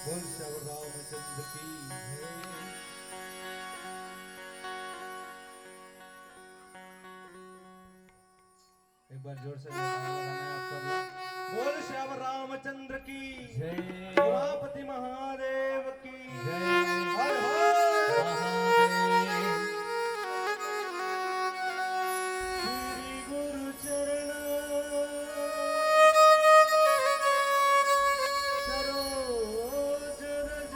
बोल श्याम रामचंद्र की जय। एक बार जोर से जयकारा लगाना है आप सब लोग। बोल श्याम रामचंद्र की जय। उमापति महादेव की जय। हर हर महादेव। श्री गुरु चरण सरोज रज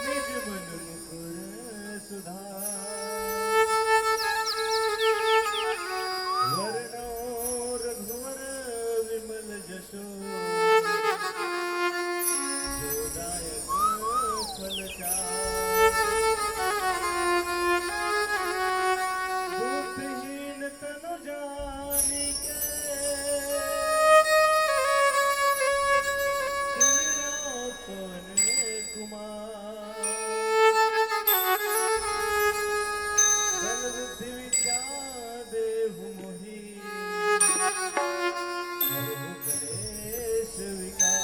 निज मन मुकुर सुधार वरनो रघुवर विमल जसो जो दायक फल चार बुद्धिहीन तनु जानिके सुमिरो पवन कुमार बल बुद्धि विद्या देहु मोहि हरहु कलेश विकार।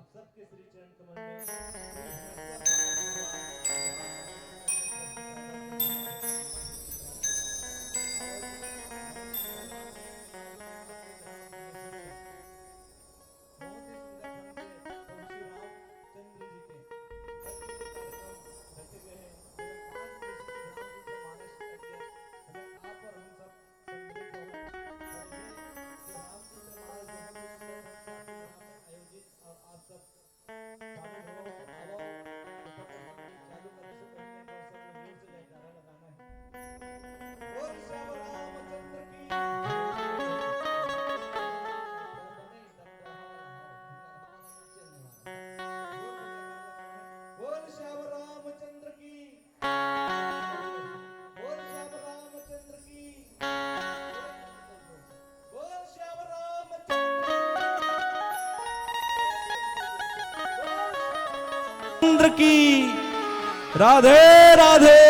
सबके श्री चरण कमल चंद्र की राधे राधे।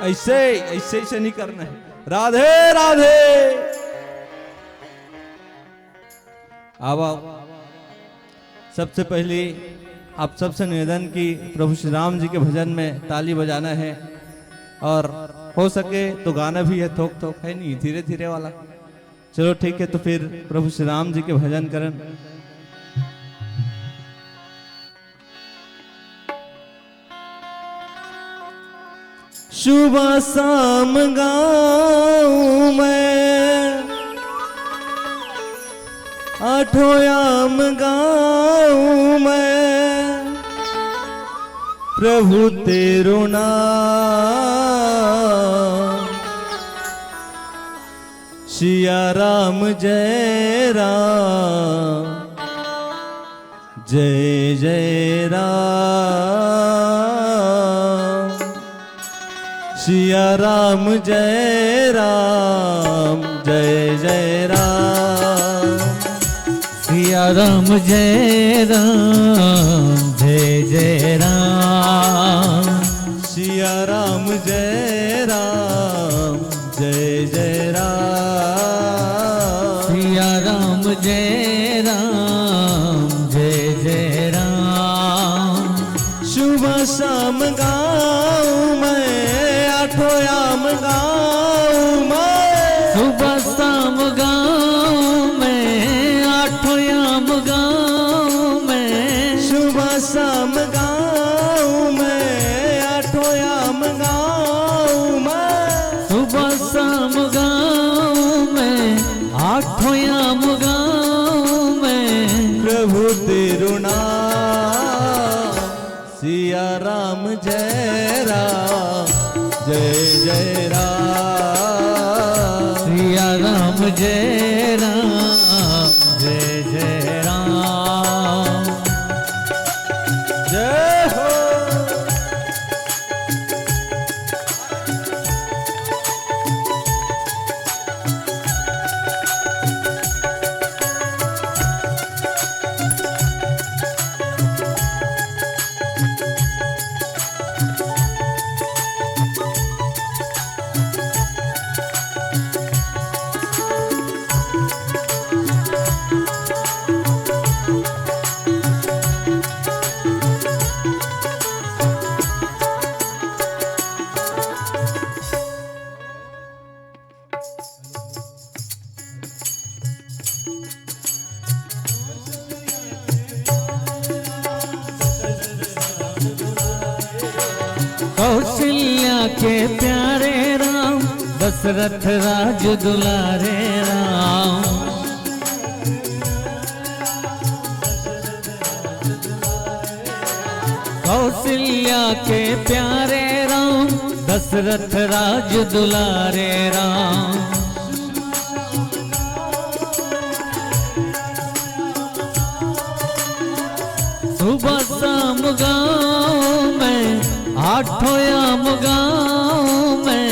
ऐसे ऐसे ऐसे नहीं करना है। राधे राधे। अब सबसे पहले आप सबसे निवेदन की प्रभु श्री राम जी के भजन में ताली बजाना है और हो सके तो गाना भी है, थोक थोक है नहीं, धीरे धीरे वाला। चलो ठीक है, तो फिर प्रभु श्री राम जी के भजन करें। सुबह शाम गाऊं मैं, आठों याम गाऊं मैं, प्रभु तेरो नाम। सिया राम जय राम, जय जय राम। सिया राम जय राम, जय जय राम। सिया राम जय राम, जय जय राम। सिया राम जय राम, जय जय राम। सिया राम जय राम, जय जय राम। सुबह शाम गाऊं मैं, आठों याम गाऊं मैं। सुबह शाम गाऊं मैं, आठों याम गाऊं मैं। सुबह शाम गाऊं सिया राम जय राम जय जय राम सिया राम जय राम जय जय राम जय हो। कौशल्या के प्यारे राम दशरथ राज दुलारे राम कौशल्या के प्यारे राम दशरथ राज दुलारे राम सुबह शाम गाँव में आठों याम गाँव में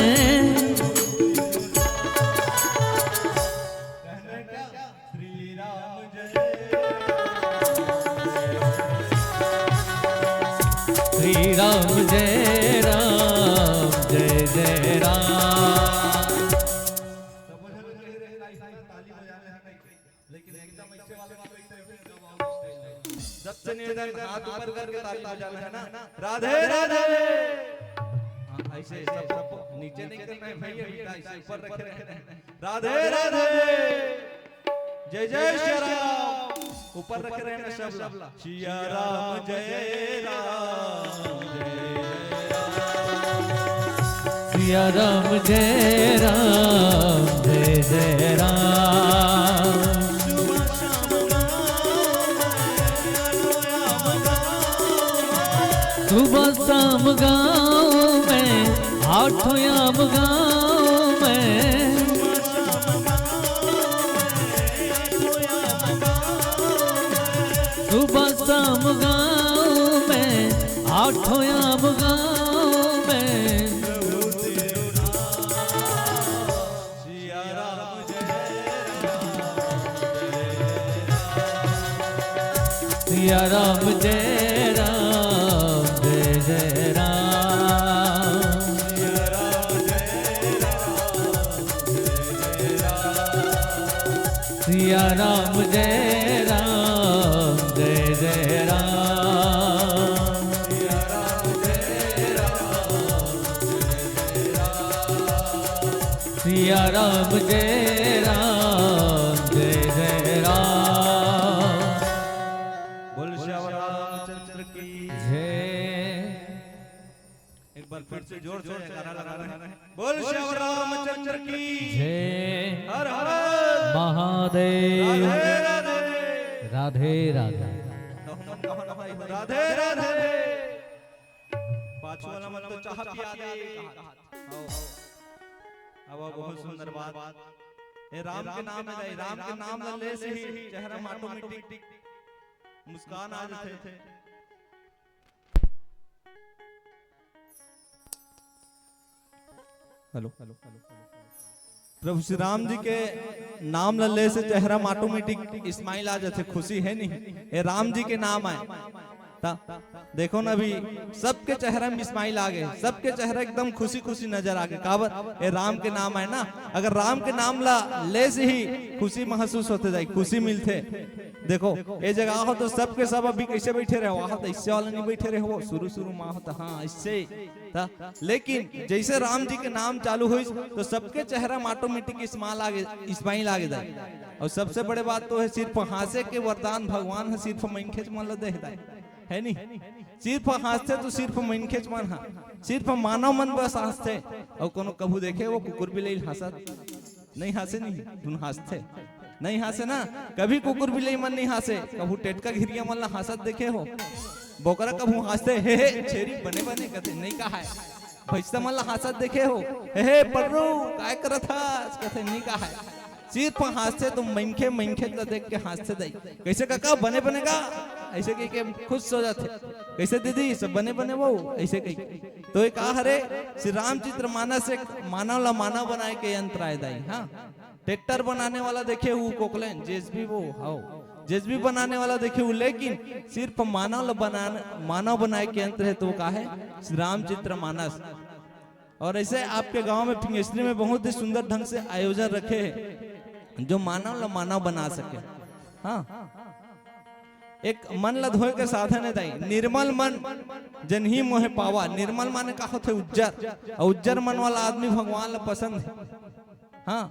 श्री राम जय राम जय जय राम सबसे निवेदन हाथ ऊपर करके ताली बजाना है ना। राधे राधे। हाँ, ऐसे सब नीचे नहीं करना है भैया, ऐसे ऊपर रखे रहना है। राधे राधे जय जय श्री राम ऊपर रखे रहना सब। सिया राम जय राम सिया राम जय राम जय जय राम सुबह शाम गाँव में आठों याम गाँव में सुबह शाम गाँव में आठों याम गाँव में सिया राम सिया राम जय राम जय जय राम सिया राम जय राम जय जय राम सिया राम जय राम जय जय राम बोल श्याम रामचंद्र की जय एक बार फिर से जोर से जयकारा लगाना है। बोल श्याम रामचंद्र की जय हर हर महादेव राधे राधे राधे राधे राधे राधे। पांचवा वाला मन तो चाह पिया दे। अब बहुत सुंदर बात ये राम के नाम है। राम के नाम ले से ही चेहरा में ऑटोमेटिक मुस्कान आ जाते थे। हेलो हेलो प्रभु श्री राम जी के नाम लल्ले से चेहरा में ऑटोमेटिक स्माइल आ जाते, खुशी है नहीं। ये राम जी के नाम आए देखो ना, अभी सबके चेहरे में स्माइल आ गए, सबके चेहरा एकदम खुशी खुशी नजर आ गए। काबर ये राम के नाम है ना। अगर राम के नाम ला ले से ही खुशी महसूस होते जाए, खुशी मिलते। देखो ये जगह हो तो सबके सब अभी कैसे बैठे रहे, वहां तो इससे वाला नहीं बैठे रहे हो, शुरू में होता हाँ इससे था। लेकिन जैसे राम जी के नाम चालू हुई तो सबके चेहरा में ऑटोमेटिक स्माइल आगे जाए। और सबसे बड़े बात तो है सिर्फ हंसे के वरदान भगवान है, सिर्फ मनखेच मन दे है नहीं। सिर्फ हंसते तो सिर्फ मनखेच मन हा, सिर्फ मानव मन बस हंसते। और कोनो कभू देखे वो कुकुर भी ले हंसत नहीं, हंसे नहीं तुम हंसते नहीं हंसे ना। कभी कुकुर भी ले मन नहीं हंसे, कभू टेटका घिरिया मन ला हंसत देखे हो बोकरा कभू हंसते हे छेरी बने बने कथे नहीं कहा है पैसा मला हंसत देखे हो हे पर्रू काय करत हस कथे नहीं कहा है सिर्फ हंसते तो मंखे मंखे तो देख के हंसते दई कैसे काका बने बने का ऐसे कह के खुश हो जाते कैसे दीदी सब बने बने वो ऐसे कही तो एक हरे श्री रामचरित्र मानस एक मानव ला मानव बनाए के यंत्र आए दाई हाँ ट्रैक्टर बनाने वाला देखे वो कोकलेन जेसबी वो हाउ जेसबी बनाने वाला देखे वो लेकिन सिर्फ मानव बनाए के यंत्र है तो वो का है श्री रामचरित्र मानस। और ऐसे आपके गांव में फिंगेश्वरी में बहुत ही सुंदर ढंग से आयोजन रखे हैं जो मानव बना सके। हाँ एक मन ला धोए के साधन है दाई निर्मल मन जन ही मोहे पावा। निर्मल माने का होते उज्जर और उज्जर मन वाला आदमी भगवान ला पसंद है। हाँ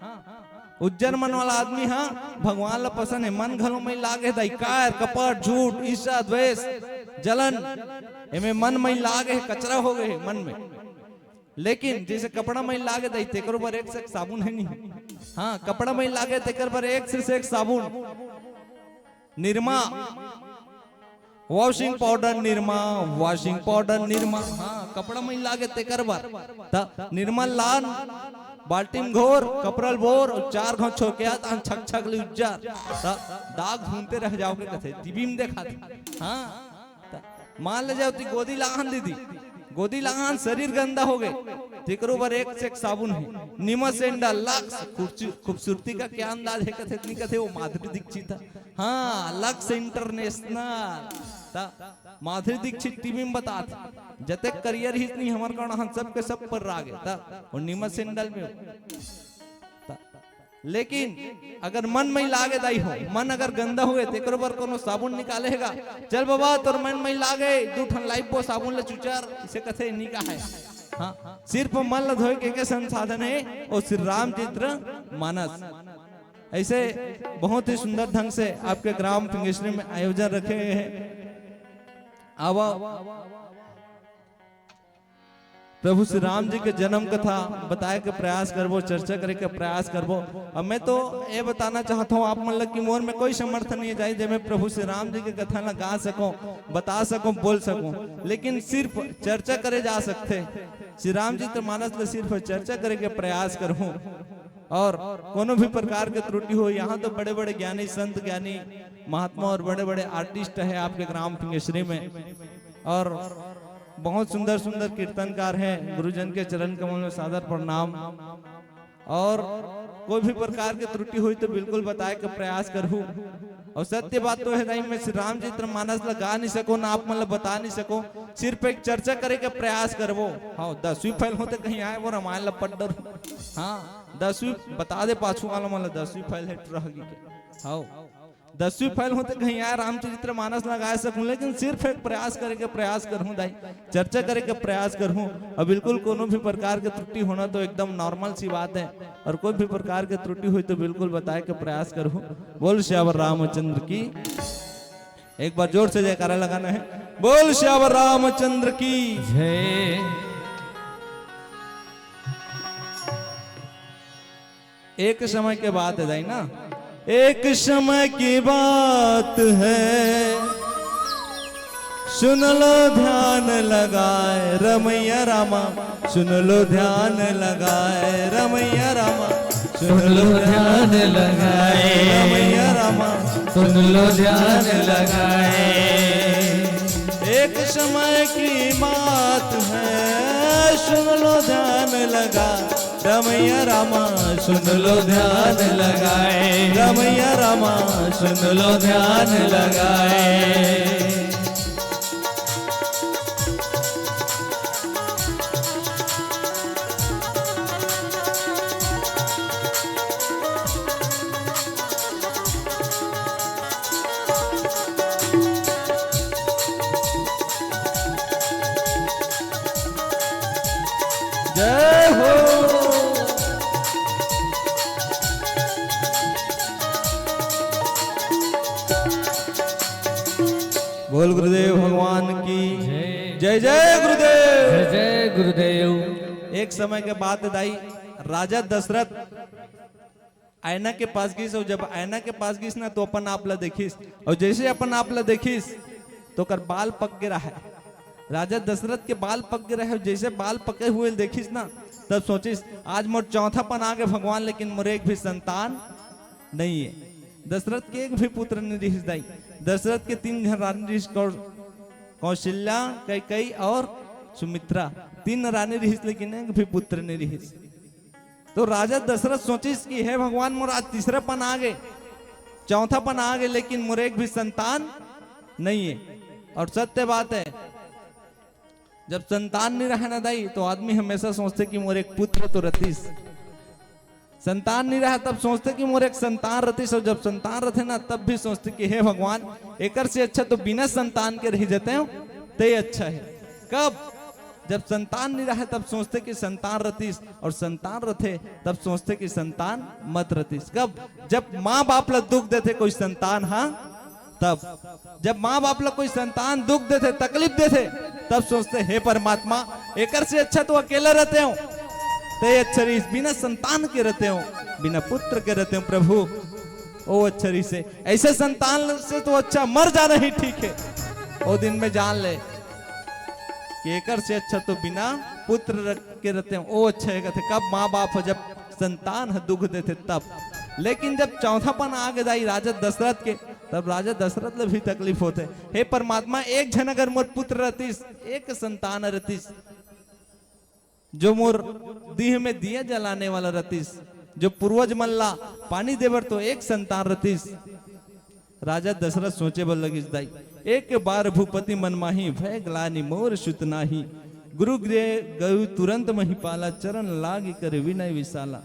उज्जर मन वाला आदमी हाँ भगवान ला पसंद है। मन घलों में लागे दाई कार कपट झूठ ईर्ष्या द्वेष जलन एमे मन में लागे कचरा हो गए मन में। लेकिन जैसे कपड़ा में लागे दाई तेकर पर एक से एक साबुन है नहीं। हाँ कपड़ा में लागे तेकर पर एक से एक साबुन निरमा वॉशिंग पाउडर निरमा हाँ कपड़ा में लागे तेकर बार निरमा लान बाल्टी में घोर कपड़ल बोर और 4 घाव छोके आता छक छक ली उज्जर दाग ढूंढते रह जाओगे कथे टीवी में देखा था। हाँ मान ले जाओ ती गोदी लाहन दीदी गोदी लाहन शरीर गंदा हो गए तेकरो पर एक से एक साबुन है निमा सेंडा लक्स खूबसूरती का क्या अंदाज है कथे इतनी कथे वो माधुरी दीक्षित था। हाँ lux international Madhuri Dixit TV में बताते जते करियर ही नहीं हमारे कारण हम सब के सब पर रागे और निमा सेंडल में। लेकिन अगर मन में लागे दाई हो मन अगर गंदा हुए तेकरो पर कोनो साबुन निकालेगा चल बाबा तोर मन में लागे 2 ठन लाइफ वो साबुन ले चुचार इसे कथे नहीं का है। हाँ सिर्फ मन ला धोए के संसाधन है और श्री रामचरित्र मानस। ऐसे बहुत ही सुंदर ढंग से आपके ग्राम फिंगेश्वरी में आयोजन रखे हैं। आवा प्रभु श्री राम जी के जन्म कथा बताए के प्रयास करबो चर्चा करे के प्रयास करबो। अब मैं तो ये बताना चाहता हूँ आप मतलब कि मोर में कोई समर्थन नहीं है जब मैं प्रभु श्री राम जी के कथा ना गा सकूं बता सकूं बोल सकूं लेकिन सिर्फ चर्चा करे जा सकते श्री राम जी तो मानस ले सिर्फ चर्चा करे के प्रयास करूं। और कोनो भी प्रकार के त्रुटि हो यहाँ तो बड़े बड़े ज्ञानी संत ज्ञानी महात्मा और बड़े बड़े आर्टिस्ट है आपके ग्राम फिंगेश्वरी में और बहुत सुंदर सुंदर कीर्तनकार हैं। गुरुजन के चरण कमल में सादर प्रणाम। और कोई भी प्रकार की त्रुटि हुई तो बिल्कुल बताए के प्रयास करूं। और सत्य बात तो है नहीं मैं श्री रामचरित्र मानस लगा नहीं सको ना आप मतलब बता नहीं सको सिर्फ एक चर्चा करे के प्रयास करबो। हाँ 10वीं फैल होते कहीं आए वो रामायण ला पढ़ डर। हाँ 10वीं बता दे पाछू वाला मतलब 10वीं फैल है रह हाँ 10वीं फैल होते कहीं आए रामचरित्र मानस लगा सकूं लेकिन सिर्फ एक प्रयास करे के प्रयास करूं दाई चर्चा करे के प्रयास करूं। और बिल्कुल कोनो भी प्रकार की त्रुटि होना तो एकदम नॉर्मल सी बात है और कोई भी प्रकार की त्रुटि हुई तो बिल्कुल बताए के प्रयास करूं। बोल श्यावर रामचंद्र की एक बार जोर से जयकारा लगाना है। बोल श्यावर रामचंद्र की जय। एक समय के बात है दाई ना एक समय की बात है सुन लो ध्यान लगाए रमैया रामा सुन लो ध्यान लगाए रमैया रामा सुन लो ध्यान लगाए रमैया रामा सुन लो ध्यान लगाए। एक समय की बात है सुन लो ध्यान लगा रमैया रामा सुन लो ध्यान लगाए रमैया रामा सुन लो ध्यान लगाए। जय हो बोल गुरुदेव भगवान की जय जय गुरुदेव जय जय गुरुदेव। एक समय के बाद दाई राजा दशरथ आईना के पास गिस और जब आईना के पास गिस ना तो अपन आप ला देखिस और जैसे अपन आप ला देखिस तो कर बाल पक गिरा है। राजा दशरथ के बाल पक गिरा है, जैसे बाल पके हुए देखिस ना तब सोचिस आज मोर चौथापन आ गए भगवान, लेकिन मोरे एक भी संतान नहीं है। दशरथ के एक भी पुत्र नहीं रिहिस दाई। दशरथ के 3 घर रानी रिहिस, कौशल्या, कैकेयी और सुमित्रा, 3 रानी रिहिस, लेकिन एक भी पुत्र नहीं रिहिस। तो राजा दशरथ सोचिस कि हे भगवान मोर आज तीसरापन आ गए, चौथापन आ गए, लेकिन मोरे एक भी संतान नहीं है। और सत्य बात है, जब संतान नहीं रहे ना दाई तो आदमी हमेशा सोचते कि मोरे एक पुत्र तो रतीस। संतान नहीं रहा तब सोचते कि मोरे एक संतान रतीस, और जब संतान रहते ना तब भी सोचते कि हे भगवान एकर से अच्छा तो बिना संतान के रह जाते हो तो ये अच्छा है। कब? जब संतान नहीं रहा तब सोचते कि संतान रतीस, और संतान रहते तब सोचते कि संतान मत रतीस। कब? जब माँ बाप ला दुख देते कोई संतान, हाँ तब जब माँ बाप ला कोई संतान दुख देते, तकलीफ देते, तब सोचते हे परमात्मा एकर से अच्छा तो अकेला रहते हो तो अच्छा रही, बिना संतान के रहते हो, बिना पुत्र के रहते हो प्रभु, ओ अच्छा रही से, ऐसे संतान से तो अच्छा मर जाना ही ठीक है। वो दिन में जान ले कि एकर से अच्छा तो बिना पुत्र के रहते हो, ओ अच्छा है। कहते कब? माँ बाप हो जब संतान है दुख देते तब। लेकिन जब चौथापन आ गए दाई राजा दशरथ के, तब राजा दशरथ ले भी तकलीफ होते। हे परमात्मा एक जन अगर मोर पुत्र रहतीस, एक संतान रहतीस, जो मोर दीह में दिया जलाने वाला रतीस, जो पूर्वज मल्ला पानी देवर तो एक संतान रतीस। राजा दशरथ सोचे बल लगिस दाई, एक बार भूपति मन माही, भय ग्लानि मोर सुत नाही, गुरु गृह गयु तुरंत महिपाला, चरण लागी कर विनय विशाला।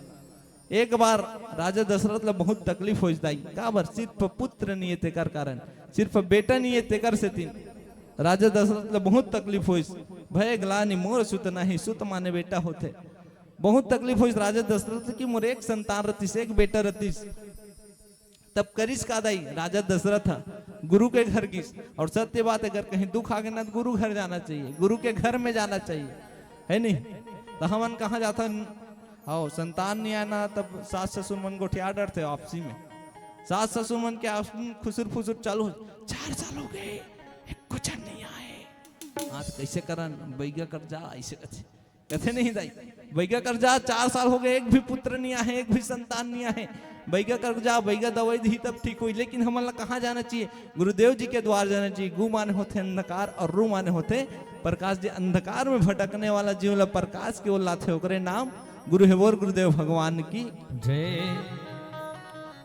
एक बार राजा दशरथ ला बहुत तकलीफ हो दाई, का बर? सिर्फ पुत्र नहीं है तेकर कारण, सिर्फ बेटा नहीं है तेकर से तीन। राजा दशरथ ला बहुत तकलीफ होइस, भय ग्लानि मोर सुत नाही, सुत माने बेटा होते। बहुत तकलीफ होइस राजा दशरथ की मोर एक संतान रतीस, एक बेटा रतीस। तब करिस का दाई राजा दशरथ गुरु के घर गिस। और सत्य बात अगर कहीं दुख आ गया ना तो गुरु घर जाना चाहिए, गुरु के घर में जाना चाहिए, है नहीं? तो हमन कहाँ जाता आओ संतान नहीं आना, तब सास ससुर मन गोठिया डरते आपसी में, सास ससुर मन के आपस में खुसुर फुसुर चालू, 4 साल हो गए कुछ नहीं आए, हाँ तो कैसे करन बैगा कर जा, ऐसे कहते नहीं दाई बैगा कर जा, 4 साल हो गए एक भी पुत्र नहीं आए, एक भी संतान नहीं आए, बैगा कर जा, बैगा दवाई दी तब ठीक हुई। लेकिन हमारा कहाँ जाना चाहिए? गुरुदेव जी के द्वार जाना चाहिए। गु माने होते अंधकार और रू माने होते प्रकाश। जी अंधकार में भटकने वाला जीव प्रकाश के ओर लाते ओकरे नाम गुरु है, बोर गुरुदेव भगवान की जय।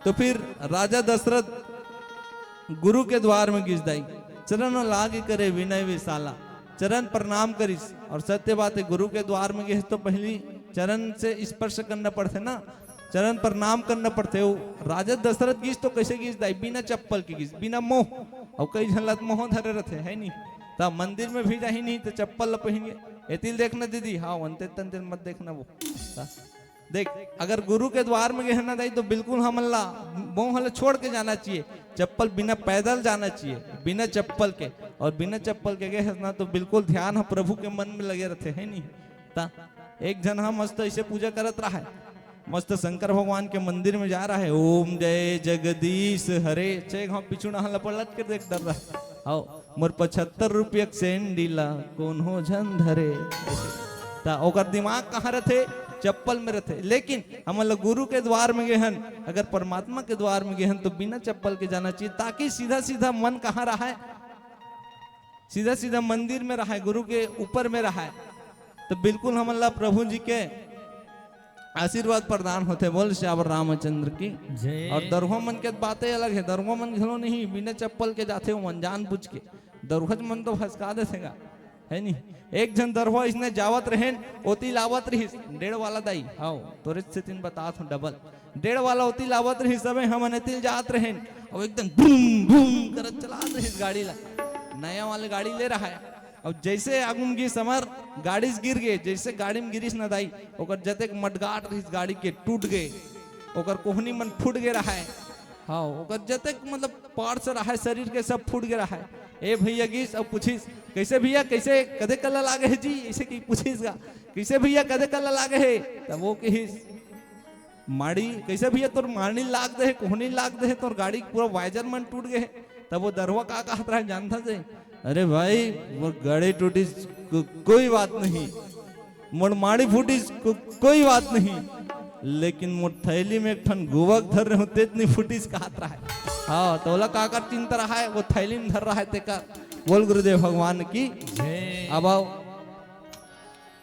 तो फिर राजा दशरथ गुरु के द्वार में घिस दाई, चरण लागे करे विनय विशाला, चरण प्रणाम करिस। और सत्य बात है गुरु के द्वार में गए तो पहली चरण से स्पर्श करना पड़ते ना, चरण प्रणाम करना पड़ते। वो राजा दशरथ गिस तो कैसे गिस दाई? बिना चप्पल के गिस, बिना मोह। और कई झलत मोह धरे रहते है नहीं, तब मंदिर में भी जाही नहीं तो चप्पल पहनेंगे। एतिल देखना दीदी, हाँ अंते तंते मत देखना वो देख। अगर गुरु के द्वार में गए ना दाई तो बिल्कुल हमला मोह हल छोड़ के जाना चाहिए, चप्पल बिना पैदल जाना चाहिए, बिना चप्पल के। और बिना चप्पल के गए ना तो बिल्कुल ध्यान हम प्रभु के मन में लगे रहते है नहीं। ता एक जन हम मस्त ऐसे पूजा करत रहा है, मस्त शंकर भगवान के मंदिर में जा रहा है, ओम जय जगदीश हरे, चेक हम पिछू ना पलट के देख डर रहा आओ मोर 75 रुपया सेंडिला कौन हो झन धरे। ता ओकर दिमाग कहाँ रहते? चप्पल में रहते। लेकिन हम लोग गुरु के द्वार में गए हन, अगर परमात्मा के द्वार में गए हन तो बिना चप्पल के जाना चाहिए, ताकि सीधा सीधा मन कहाँ रहा है? सीधा सीधा मंदिर में रहा है, गुरु के ऊपर में रहा है। तो बिल्कुल हम लोग प्रभु जी के आशीर्वाद प्रदान होते। बोल श्यावर रामचंद्र की जय। और दरहो मन के बातें अलग है, दरहो मन घलो नहीं बिना चप्पल के जाते हो मन जान बुझ के, दरहो मन तो फंसका देगा है नहीं। एक जन दरहो इसने जावत रहेन ओती लावत रही 1.5 वाला दाई, हाँ तोरे से तीन बता हूँ डबल 1.5 वाला ओती लावत रही सब हम तिल जात रहेन और एकदम बूम बूम करत चलात रही गाड़ी ला, नया वाला गाड़ी ले रहा है। अब जैसे आगुम गिर समर गाड़ी से गिर गए, जैसे गाड़ी में गिरिस न दाई ओकर जते मडगाट रही गाड़ी के टूट गए, ओकर कोहनी मन फूट गए रहा है, हाँ ओकर जते मतलब पार्ट्स रहा है शरीर के सब फूट गए रहा है। ए भैया गिस अब पूछिस कैसे भैया कैसे कदे कल लागे है जी, ऐसे की पूछिस गा कैसे भैया कदे कल लागे है, तब वो कहिस माड़ी कैसे भैया तोर मारनी लाग दे, कोहनी लाग दे, तोर गाड़ी पूरा वाइजर मन टूट गए। तब वो दरवा का कहत रहा जानता से अरे भाई मोर गड़े टूटी कोई बात नहीं, मोर माड़ी फूटी कोई बात नहीं, लेकिन मोर थैली में एक ठन गुवक धर रहे होते इतनी फूटी कहत रहा है। हाँ तोला काकर चिंता रहा है, वो थैली में धर रहा है तेका। बोल गुरुदेव भगवान की जय। अब आओ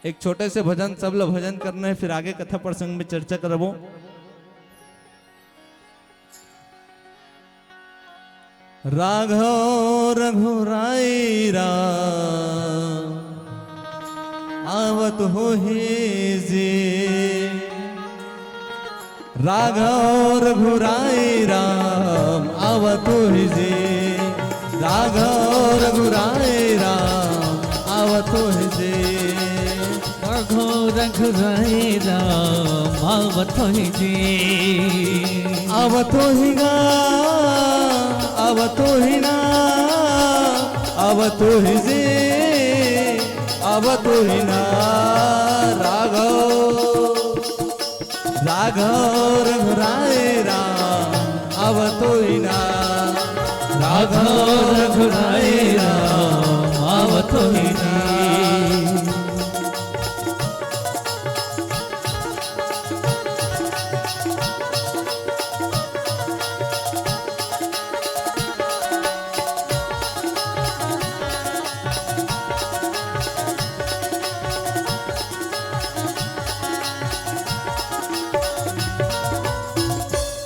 एक छोटे से भजन, सब लोग भजन करना है, फिर आगे कथा प्रसंग में चर्चा करबो। राघव रघुराई राम आवत हो हे जे, राघव रघुराई राम आवत हो हे जे, राघव रघुराई राम आवत हो हे जे, राघव रघुराई राम आवत हो हे जे, आवत हो ही गा आवत हो ही ना आवत हो ही जे, आवत हो ही ना, राघव राघव रघुराई राम आवत हो ही ना, राघव रघुराई राम आवत हो हे जे।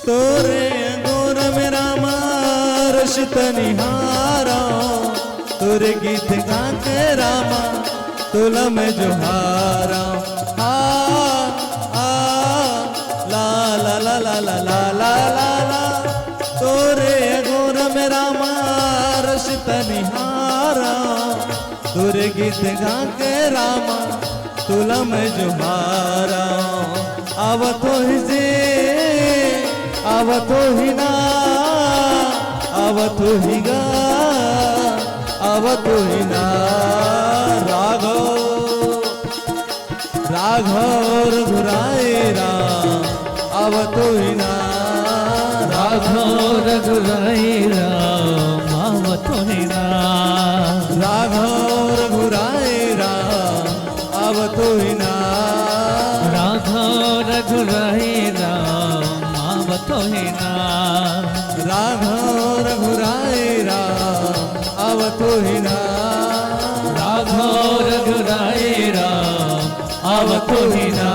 तोरे गोर में रामा रसित निहारा, तोरे गीत गा के रामा तुला में जोहारा, आ ला ला ला ला ला ला ला ला ला, तोरे गोर में रामा रसित निहारा, तोरे गीत गा के रामा तुला में जोहारा, आवत हो जे आवत हो ही ना आवत हो ही गा आवत हो ही ना, राघव राघव रघुराई राम आवत हो ही ना, राघव रघुराई राम आवत हो हे ना, राघव रघुराई राम आवत हो ही ना, राघव रघुराई राम आवत हो हे ना, राघव रघुराई राम आवत हो ही ना, राघव रघुराई राम आवत हो हे ना।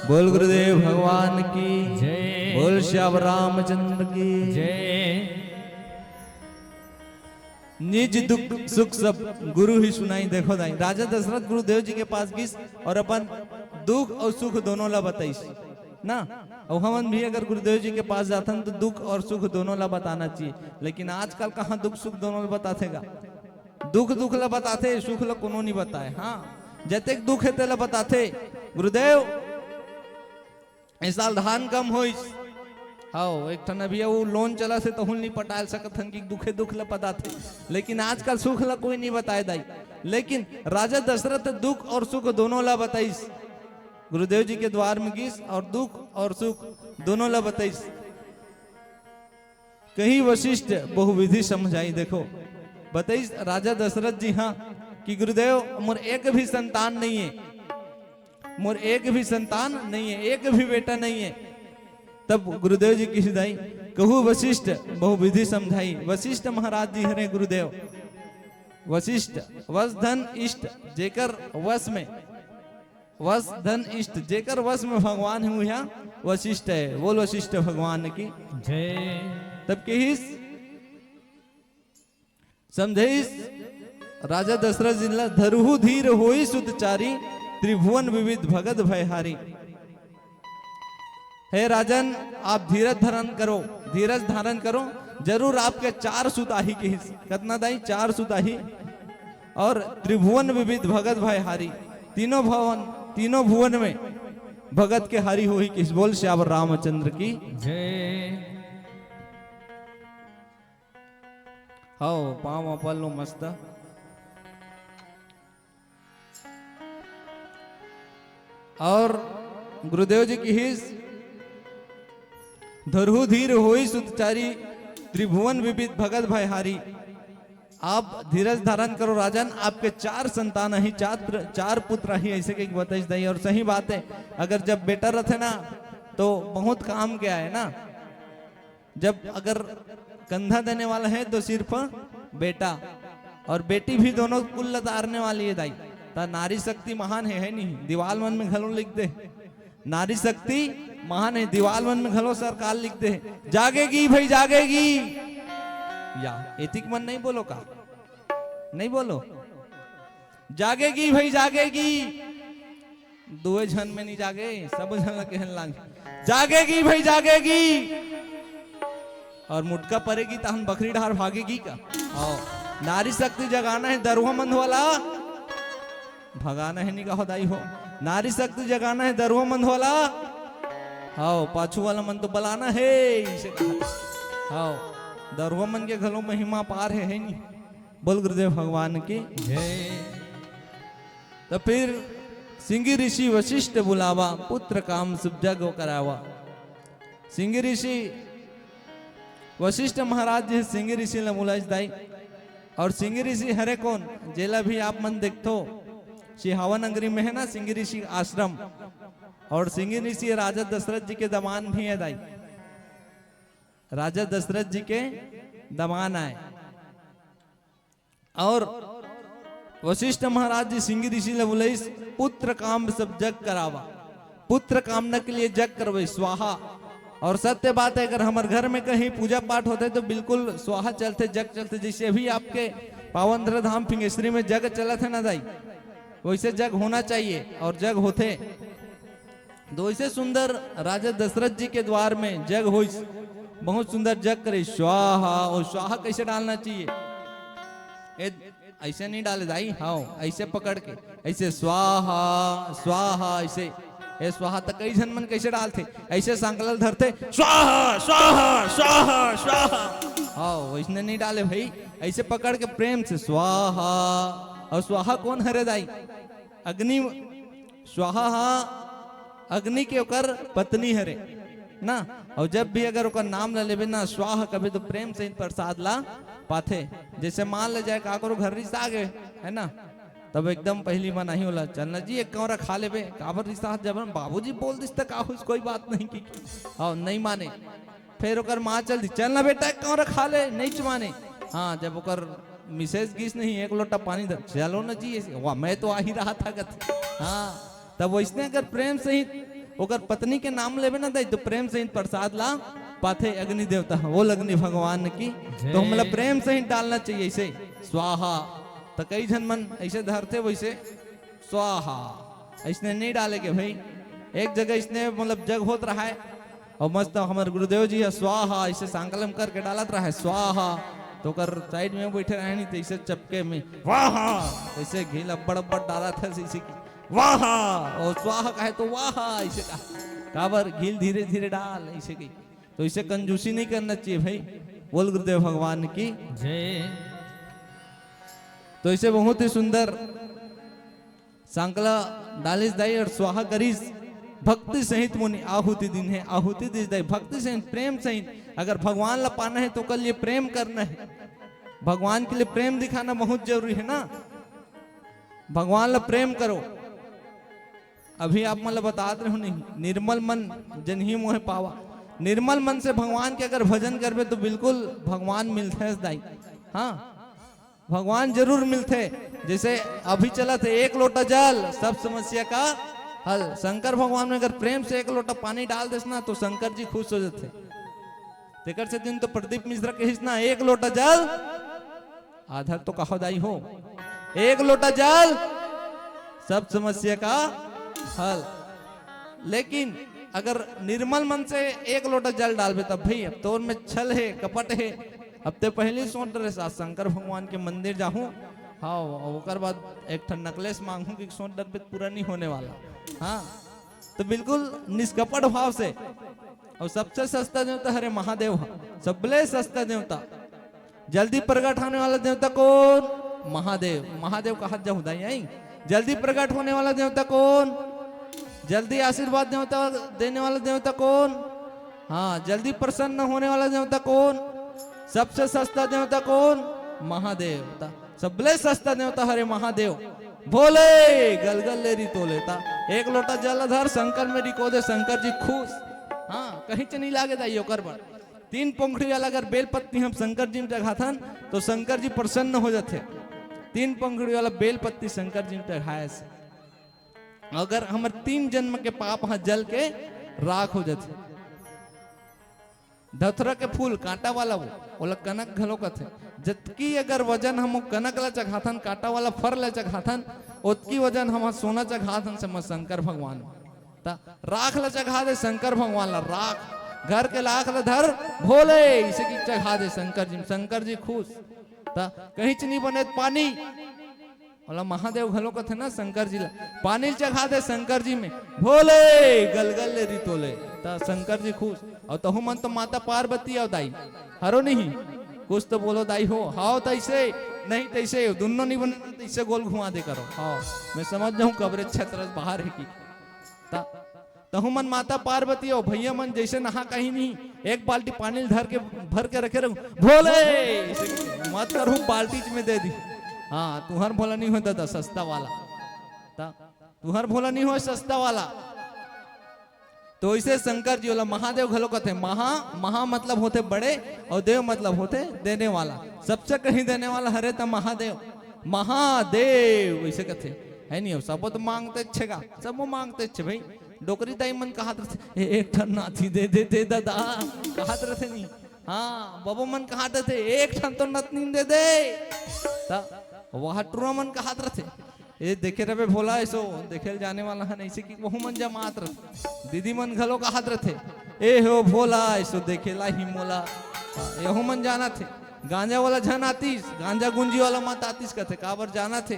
बोल गुरुदेव भगवान की जय। बोल श्याम रामचंद्र की जय। निज दुख सुख सब गुरु ही सुनाई। देखो दाई राजा दशरथ गुरुदेव जी के पास गिस और अपन दुख और सुख दोनों ला बताइस ना, और हम भी अगर गुरुदेव जी के पास जाते हैं तो दुख और सुख दोनों ला बताना चाहिए, लेकिन आजकल कहाँ दुख सुख दोनों ला बतातेगा, दुख दुख ला बताते, सुख ला कोनो नहीं बताए। हाँ जते दुख है तेला बताते गुरुदेव इस साल धान कम होइस, हाँ एक ठन अभी वो लोन चला से तो नहीं पटाल सकत हन कि दुखे दुख ला बताते, लेकिन आजकल सुख ला कोई नहीं बताए दाई, लेकिन राजा दशरथ दुख और सुख दोनों ला बताइस, गुरुदेव जी के द्वार में गिस और दुख और सुख दोनों ला बताइस। कहीं वशिष्ठ बहुविधि समझाई। देखो बताइस राजा दशरथ जी हाँ कि गुरुदेव मोर एक भी संतान नहीं है, मोर एक भी संतान नहीं है, एक भी बेटा नहीं है। तब गुरुदेव जी की हिदाई कहू वशिष्ठ बहुविधि समझाई। वशिष्ठ महाराज जी हरे गुरुदेव, वशिष्ठ वश धन इष्ट जेकर वश में, वश धन इष्ट जेकर वश में भगवान है यहाँ वशिष्ठ है। बोल वशिष्ठ भगवान की जय। तब के समझेस राजा दशरथ जिला धरुहु धीर होई सुतचारी, त्रिभुवन विविध भगत भयहारी। हे राजन आप धीरज धारण करो, धीरज धारण करो, जरूर आपके 4 सुताही के कितना दाई 4 सुताही और त्रिभुवन विविध भगत भयहारी, तीनों भुवन में भगत के हारी हो ही किस। बोल श्याम रामचंद्र की जय। हाओ पाँव अपल लो मस्त। और गुरुदेव जी की हिस धरहु धीर होई सुतचारी, त्रिभुवन विविध भगत भयहारी। आप धीरज धारण करो राजन, आपके 4 संतान ही, 4 पुत्र ही, ऐसे के बताइश दई। और सही बात है, अगर जब बेटा रहते ना तो बहुत काम क्या है ना, जब अगर कंधा देने वाला है तो सिर्फ बेटा, और बेटी भी दोनों कुल लतारने वाली है दाई। ता नारी शक्ति महान है नहीं, दीवाल मन में घलो लिख दे, नारी शक्ति महान है, दीवाल मन में घलो सरकार लिख दे, जागेगी भाई जागेगी। या एतिक मन नहीं बोलो का, नहीं बोलो, जागेगी भाई जागेगी। दुए झन में नहीं जागे, सब झन कहन लाग, जागेगी भाई जागेगी। और मुटका पड़ेगी तो हम बकरी ढार भागेगी का। और नारी शक्ति जगाना है, दरुआ मंद वाला भगाना है, नहीं कहो दाई हो। नारी शक्ति जगाना है, दरुआ मंद वाला हाओ, पाछू वाला मन तो बलाना है, इसे कहा हाओ। दरुआ मन के घलों महिमा पार है नहीं। बोल गुरुदेव भगवान की जय। तो फिर सिंगी ऋषि वशिष्ठ बुलावा, पुत्र काम सब जग करावा। सिंगी ऋषि वशिष्ठ महाराज जी सिंगी ऋषि ने बुलाइस दाई। और सिंगी ऋषि हरे कौन, जेला भी आप मन देखो सिहावन नगरी में है ना सिंगी ऋषि आश्रम। और सिंगी ऋषि राजा दशरथ जी के दमान भी है दाई, राजा दशरथ जी के दमान आए। और वशिष्ठ महाराज जी सिंगी ऋषि ने बोले पुत्र काम सब जग करावा, पुत्र कामना के लिए जग करवे स्वाहा। और सत्य बात है, अगर हमारे घर में कहीं पूजा पाठ होते तो बिल्कुल स्वाहा चलते, जग चलते। जैसे अभी आपके पावन धाम फिंगेश्वरी में जग चला था ना दाई, वैसे जग होना चाहिए और जग होते। तो वैसे सुंदर राजा दशरथ जी के द्वार में जग हो, बहुत सुंदर जग करे स्वाहा। और स्वाहा कैसे डालना चाहिए, ऐसे नहीं डाले दाई, हाँ ऐसे पकड़ के ऐसे स्वाहा स्वाहा, ऐसे ए स्वाहा तक कई जन मन कैसे डालते, ऐसे संकलन धरते स्वाहा स्वाहा स्वाहा स्वाहा। हाँ वैसे नहीं डाले भाई, ऐसे पकड़ के प्रेम से स्वाहा। और स्वाहा कौन हरे दाई, अग्नि। स्वाहा अग्नि के ओकर पत्नी हरे ना। और जब भी अगर ओकर नाम ले लेबे ना स्वाहा कभी, तो प्रेम से प्रसाद ला पाथे। जैसे मान ले जाए का करो घर रिश्ता आ गए है ना, तब एकदम पहली बार नहीं होला, चलना जी एक कौरा खा लेबे, काबर रिश्ता जब बाबूजी बोल दिस तक आहुस कोई बात नहीं की। हाँ नहीं माने, फिर ओकर माँ चल दी, चलना बेटा एक कौरा खा ले, नहीं माने। हाँ जब ओकर मिसेज गीस नहीं, एक लोटा पानी दे, चलो ना जी, वाह मैं तो आ ही रहा था गत। हाँ तब वैसने अगर प्रेम सहित ओकर पत्नी के नाम लेबे ना दे, तो प्रेम सहित प्रसाद ला पाथे अग्नि देवता, वो अग्नि भगवान की। तो मतलब प्रेम सहित डालना चाहिए ऐसे स्वाहा। तो कई जन मन ऐसे धरते वैसे स्वाहा, ऐसने नहीं डालेगे भाई। एक जगह इसने मतलब जग होत रहा है और मस्त हमारे गुरुदेव जी है स्वाहा ऐसे संकलन करके डालत रहा है स्वाहा। तो कर साइड में बैठे रहे नहीं, तो ऐसे चपके में वाहा ऐसे घी लब्बड़ अब्बड़ डाला था इसी की वाहा। और स्वाहा कहे तो वाहा ऐसे कहा, काबर घी धीरे धीरे डाल ऐसे की। तो इसे कंजूसी नहीं करना चाहिए भाई। बोल गुरुदेव भगवान की जय। तो इसे बहुत ही सुंदर सांकला डालिस दाई और स्वाहा करीस भक्ति सहित मुनि आहुति दिन है, आहुति दिस दाई भक्ति सहित प्रेम सहित। अगर भगवान ला पाना है तो कल ये प्रेम करना है, भगवान के लिए प्रेम दिखाना बहुत जरूरी है ना। भगवान ला प्रेम करो। अभी आप मतलब बताते रहो नहीं, निर्मल मन जन ही मोह पावा। निर्मल मन से भगवान के अगर भजन करबे तो बिल्कुल भगवान मिलते हैं दाई। हाँ भगवान जरूर मिलते। जैसे अभी चला थे एक लोटा जल सब समस्या का हल। शंकर भगवान में अगर प्रेम से एक लोटा पानी डाल देस ना तो शंकर जी खुश हो जाते। तेकर से दिन तो प्रदीप मिश्रा के हिस्सा एक लोटा जल आधार तो कहो दाई हो, एक लोटा जल सब समस्या का हल। लेकिन अगर निर्मल मन से एक लोटा जल डालबे तब भाई अब तो में छल है कपट है। अब तो पहले सोच रहे साथ शंकर भगवान के मंदिर जाऊं, हाँ और बाद एक ठन नकलेस मांगू कि सोच डर पे पूरा नहीं होने वाला। हाँ तो बिल्कुल निष्कपट भाव से। और सबसे सस्ता देवता हरे महादेव, सबले सस्ता देवता। जल्दी प्रकट होने वाला देवता कौन? महादेव। महादेव का हाथ जाऊं दाई। जल्दी प्रकट होने वाला देवता कौन? जल्दी आशीर्वाद देवता देने वाला देवता कौन? हाँ जल्दी प्रसन्न होने वाला देवता कौन? सबसे सस्ता देवता कौन? महादेव ता सबले सस्ता देवता हरे महादेव भोले गलगल लेरी तोलेता एक लोटा जल धर शंकर में रिको दे शंकर जी खुश। हाँ कहीं च नहीं लागे दाइयो कर बड़ 3 पंखुड़ी वाला अगर बेलपत्ती हम शंकर जी में चढ़ाथन तो शंकर जी प्रसन्न हो जाते। 3 पंखुड़ी वाला बेलपत्ती शंकर जी में चढ़ाए से अगर हमारे 3 जन्म के पाप हाथ जल के राख हो जाते। धतरा के फूल कांटा वाला वो कनक घलो कथे जतकी अगर वजन हम कनक ला चघाथन कांटा वाला फर ला चघाथन उतकी वजन हम सोना चघाथन से शंकर भगवान ता राख ला चघा दे शंकर भगवान ला राख घर के लाख ला धर भोले इसे की चघा दे शंकर जी खुश ता कहीं च नहीं बने पानी बोला महादेव घलो कथे ना शंकर जी ला पानी चघा दे शंकर जी में भोले गलगल ले रितोले ता शंकर जी खुश। और तहु मन तो माता पार्वती और दाई हरो नहीं कुछ तो बोलो दाई हो हाओ तैसे नहीं तैसे दोनों नहीं बने तैसे गोल घुमा दे करो हाँ मैं समझ जाऊं कब्र क्षेत्र बाहर है की तहु मन माता पार्वती हो भैया मन जैसे नहा कहीं नहीं एक बाल्टी पानी भर के रखे रहूं भोले मत करूं बाल्टी में दे दी। हाँ तुहर भोला नहीं हो दादा सस्ता वाला तुहर भोला नहीं हो सस्ता वाला। तो इसे शंकर जी वाला महादेव घलो कहते महा मतलब होते बड़े और देव मतलब होते देने वाला सबसे कहीं देने वाला हरे तो महादेव वैसे कहते है नहीं सब तो मांगते छेगा सब मांगते छे भाई डोकरी दाई मन कहा थे एक ठन नाथी दे दादा कहा थे नहीं। हाँ बाबू मन कहा थे एक ठन तो नतनी दे दे वह टूरा मन कहा थे ये देखे रहे भोला ऐसो देखे जाने वाला है ऐसे कि बहु मन जमात रहे दीदी मन घलो कहा थे ए हो भोला ऐसो देखेला ही मोला यहू मन जाना थे गांजा वाला झन आतीस गांजा गुंजी वाला मत आतीस कहते काबर जाना थे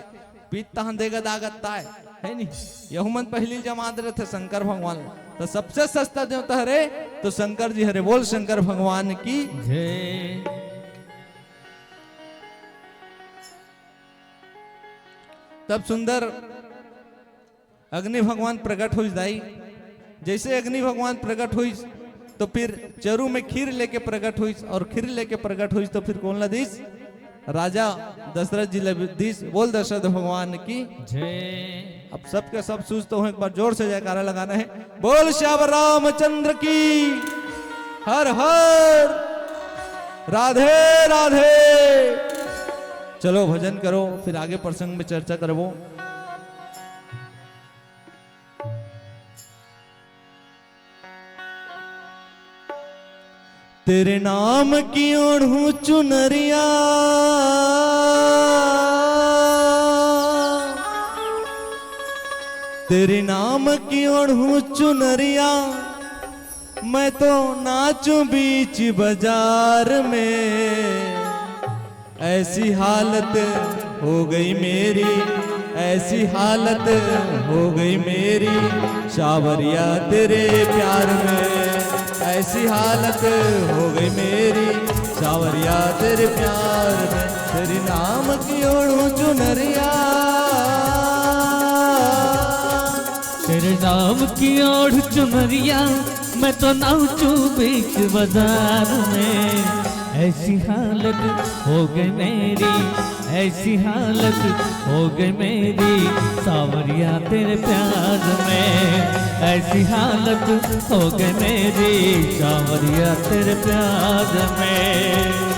पीत तहन देगा दागत ताय है नहीं यहू मन पहली जमात रहे थे शंकर भगवान तो सबसे सस्ता देवता हरे तो शंकर जी हरे बोल शंकर भगवान की जय। तब सुंदर अग्नि भगवान प्रकट हुई दाई जैसे अग्नि भगवान प्रकट हुई तो फिर चरू में खीर लेके प्रकट हुई और खीर लेके प्रकट हुई तो फिर कौन ला दीस राजा दशरथ जी दीस बोल दशरथ भगवान की जय। अब सबके सब सूझ तो एक बार जोर से जयकारा लगाना है बोल श्याम रामचंद्र की हर हर राधे राधे। चलो भजन करो फिर आगे प्रसंग में चर्चा करबो। तेरे नाम की ओढ़ू चुनरिया तेरे नाम की ओढ़ू चुनरिया मैं तो नाचूं बीच बाजार में ऐसी हालत हो गई मेरी ऐसी हालत हो गई मेरी सावरिया तेरे प्यार में ऐसी हालत हो गई मेरी सावरिया तेरे प्यार में तेरे नाम की ओढ़ू चुनरिया तेरे नाम की ओढ़ चुनरिया मैं तो नाचूं बीच बाजार में ऐसी हालत हो गई मेरी ऐसी हालत हो गई मेरी सावरिया तेरे प्यार में ऐसी हालत हो गई मेरी सावरिया तेरे प्यार में।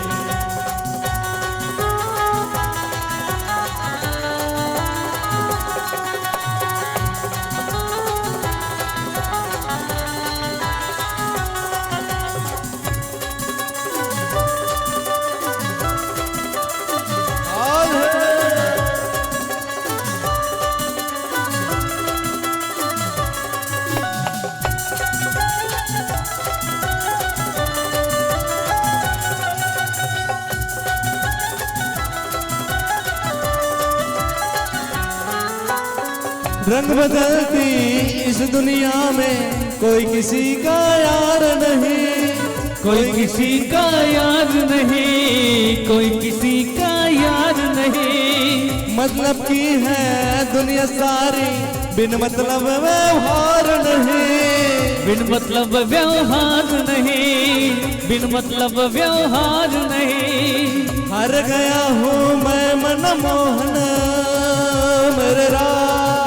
रंग बदलती इस दुनिया में कोई किसी का यार नहीं कोई किसी का यार नहीं कोई किसी का यार नहीं मतलब की है दुनिया सारी बिन मतलब व्यवहार नहीं बिन मतलब व्यवहार नहीं बिन मतलब व्यवहार नहीं हार गया हूँ मैं मनमोहन मेरे राम,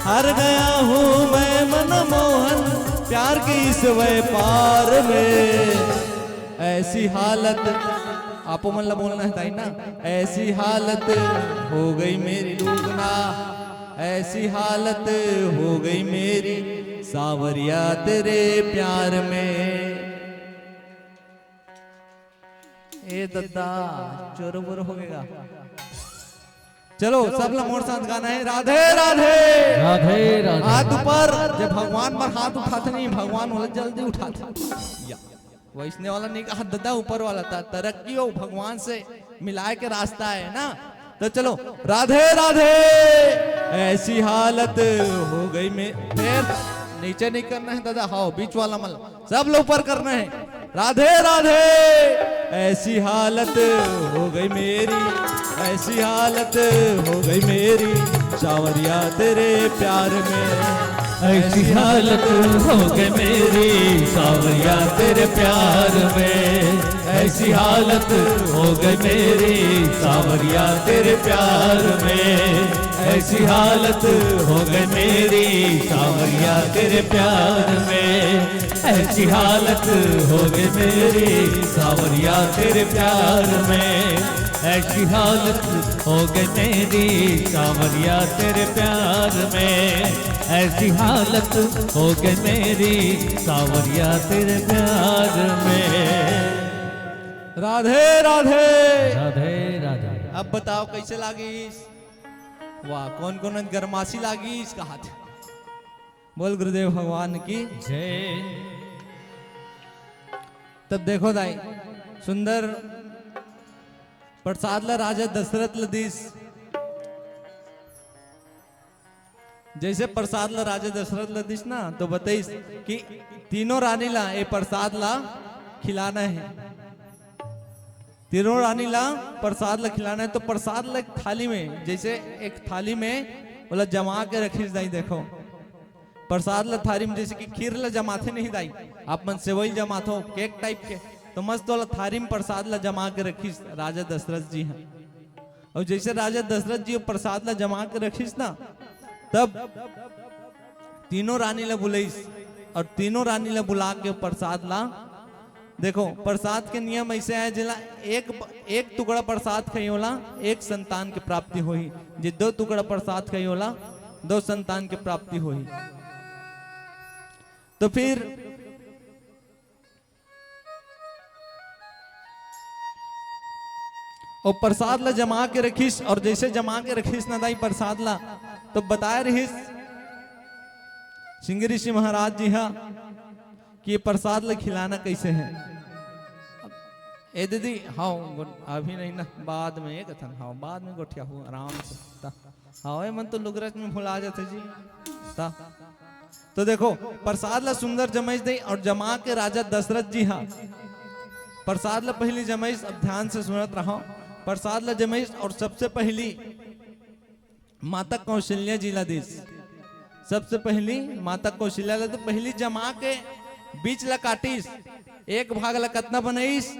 हार गया हूँ मैं मनमोहन प्यार के इस व्यापार में। ऐसी हालत आपो मन ला बोलना है ताई ना, ऐसी हालत हो गई मेरी डूबना, ऐसी हालत हो गई मेरी सावरिया तेरे प्यार में। ए दद्दा चोरो बोरो हो गएगा। चलो सब लोग मोर साथ गाना है राधे राधे राधे राधे। हाथ ऊपर। जब भगवान पर हाथ उठाते नहीं, भगवान वाला जल्दी उठाते या वैष्णव वाला नहीं कहा, दद्दा ऊपर वाला था। तरक्की हो भगवान से मिलाए के रास्ता है ना। तो चलो राधे राधे। ऐसी हालत हो गई में, फिर नीचे नहीं करना है दादा, हाँ बीच वाला मल सब लोग ऊपर करना है। राधे राधे। ऐसी हालत हो गई मेरी, ऐसी हालत हो गई मेरी सावरिया तेरे प्यार में। ऐसी हालत हो गई मेरी सावरिया तेरे प्यार में। ऐसी हालत हो गई मेरी सावरिया तेरे प्यार में। ऐसी हालत हो गई मेरी सावरिया तेरे प्यार में। ऐसी हालत हो गई मेरी सावरिया तेरे प्यार में। ऐसी हालत हो गई मेरी सावरिया तेरे प्यार में। ऐसी हालत हो गई मेरी सावरिया तेरे प्यार में। राधे राधे राधे राधे। अब बताओ कैसे लागी? वाह, कौन कौन गरमासी लागी इसका हाथ? बोल गुरुदेव भगवान की जय। तब देखो दाई सुंदर प्रसाद ला राजा दशरथ लदीस, जैसे प्रसाद ला राजा दशरथ लदीस ना, तो बताइस कि तीनों रानी ला ये प्रसाद ला खिलाना है। तीनों रानी ला प्रसाद ला खिलाना है। तो प्रसाद ला एक थाली में, जैसे एक थाली में बोला जमा के रखीस दाई। देखो प्रसाद ला थाली में, जैसे कि खीर ला जमाते नहीं दाई, आप मन सेवई जमाते हो केक टाइप के, तो मस्त वाला थाली में प्रसाद ला जमा के रखीस राजा दशरथ जी हैं। और जैसे राजा दशरथ जी प्रसाद ला जमा के रखीस ना, तब तीनों रानी ला बुलाईस और तीनों रानी ला बुला के प्रसाद ला। देखो प्रसाद के नियम ऐसे है, जिला एक टुकड़ा प्रसाद खाई होला एक संतान की प्राप्ति होई, जे दो टुकड़ा प्रसाद खाई होला दो संतान की प्राप्ति होई। तो फिर और प्रसाद ला जमा के रखीस, और जैसे जमा के रखीस ना दाई प्रसाद ला, तो बताए रहीस सिंह ऋषि महाराज जी हाँ कि ये प्रसाद ला खिलाना कैसे है। ए दीदी हाँ अभी नहीं ना, बाद में एक था, हाँ बाद में गोठिया हो आराम से। हाँ मन तो लुगरज में भुला जाते जी ता। तो देखो प्रसाद ला सुंदर जमाइश दे, और जमा के राजा दशरथ जी हाँ प्रसाद ला पहली जमाइश, अब ध्यान से सुनत रहो। प्रसाद ला जमाइश और सबसे पहली माता कौशल्या जी ला दीस, सबसे पहली माता कौशल्या ला तो पहली जमा के बीच ला काटिस। एक भाग ला कितना बनाईस?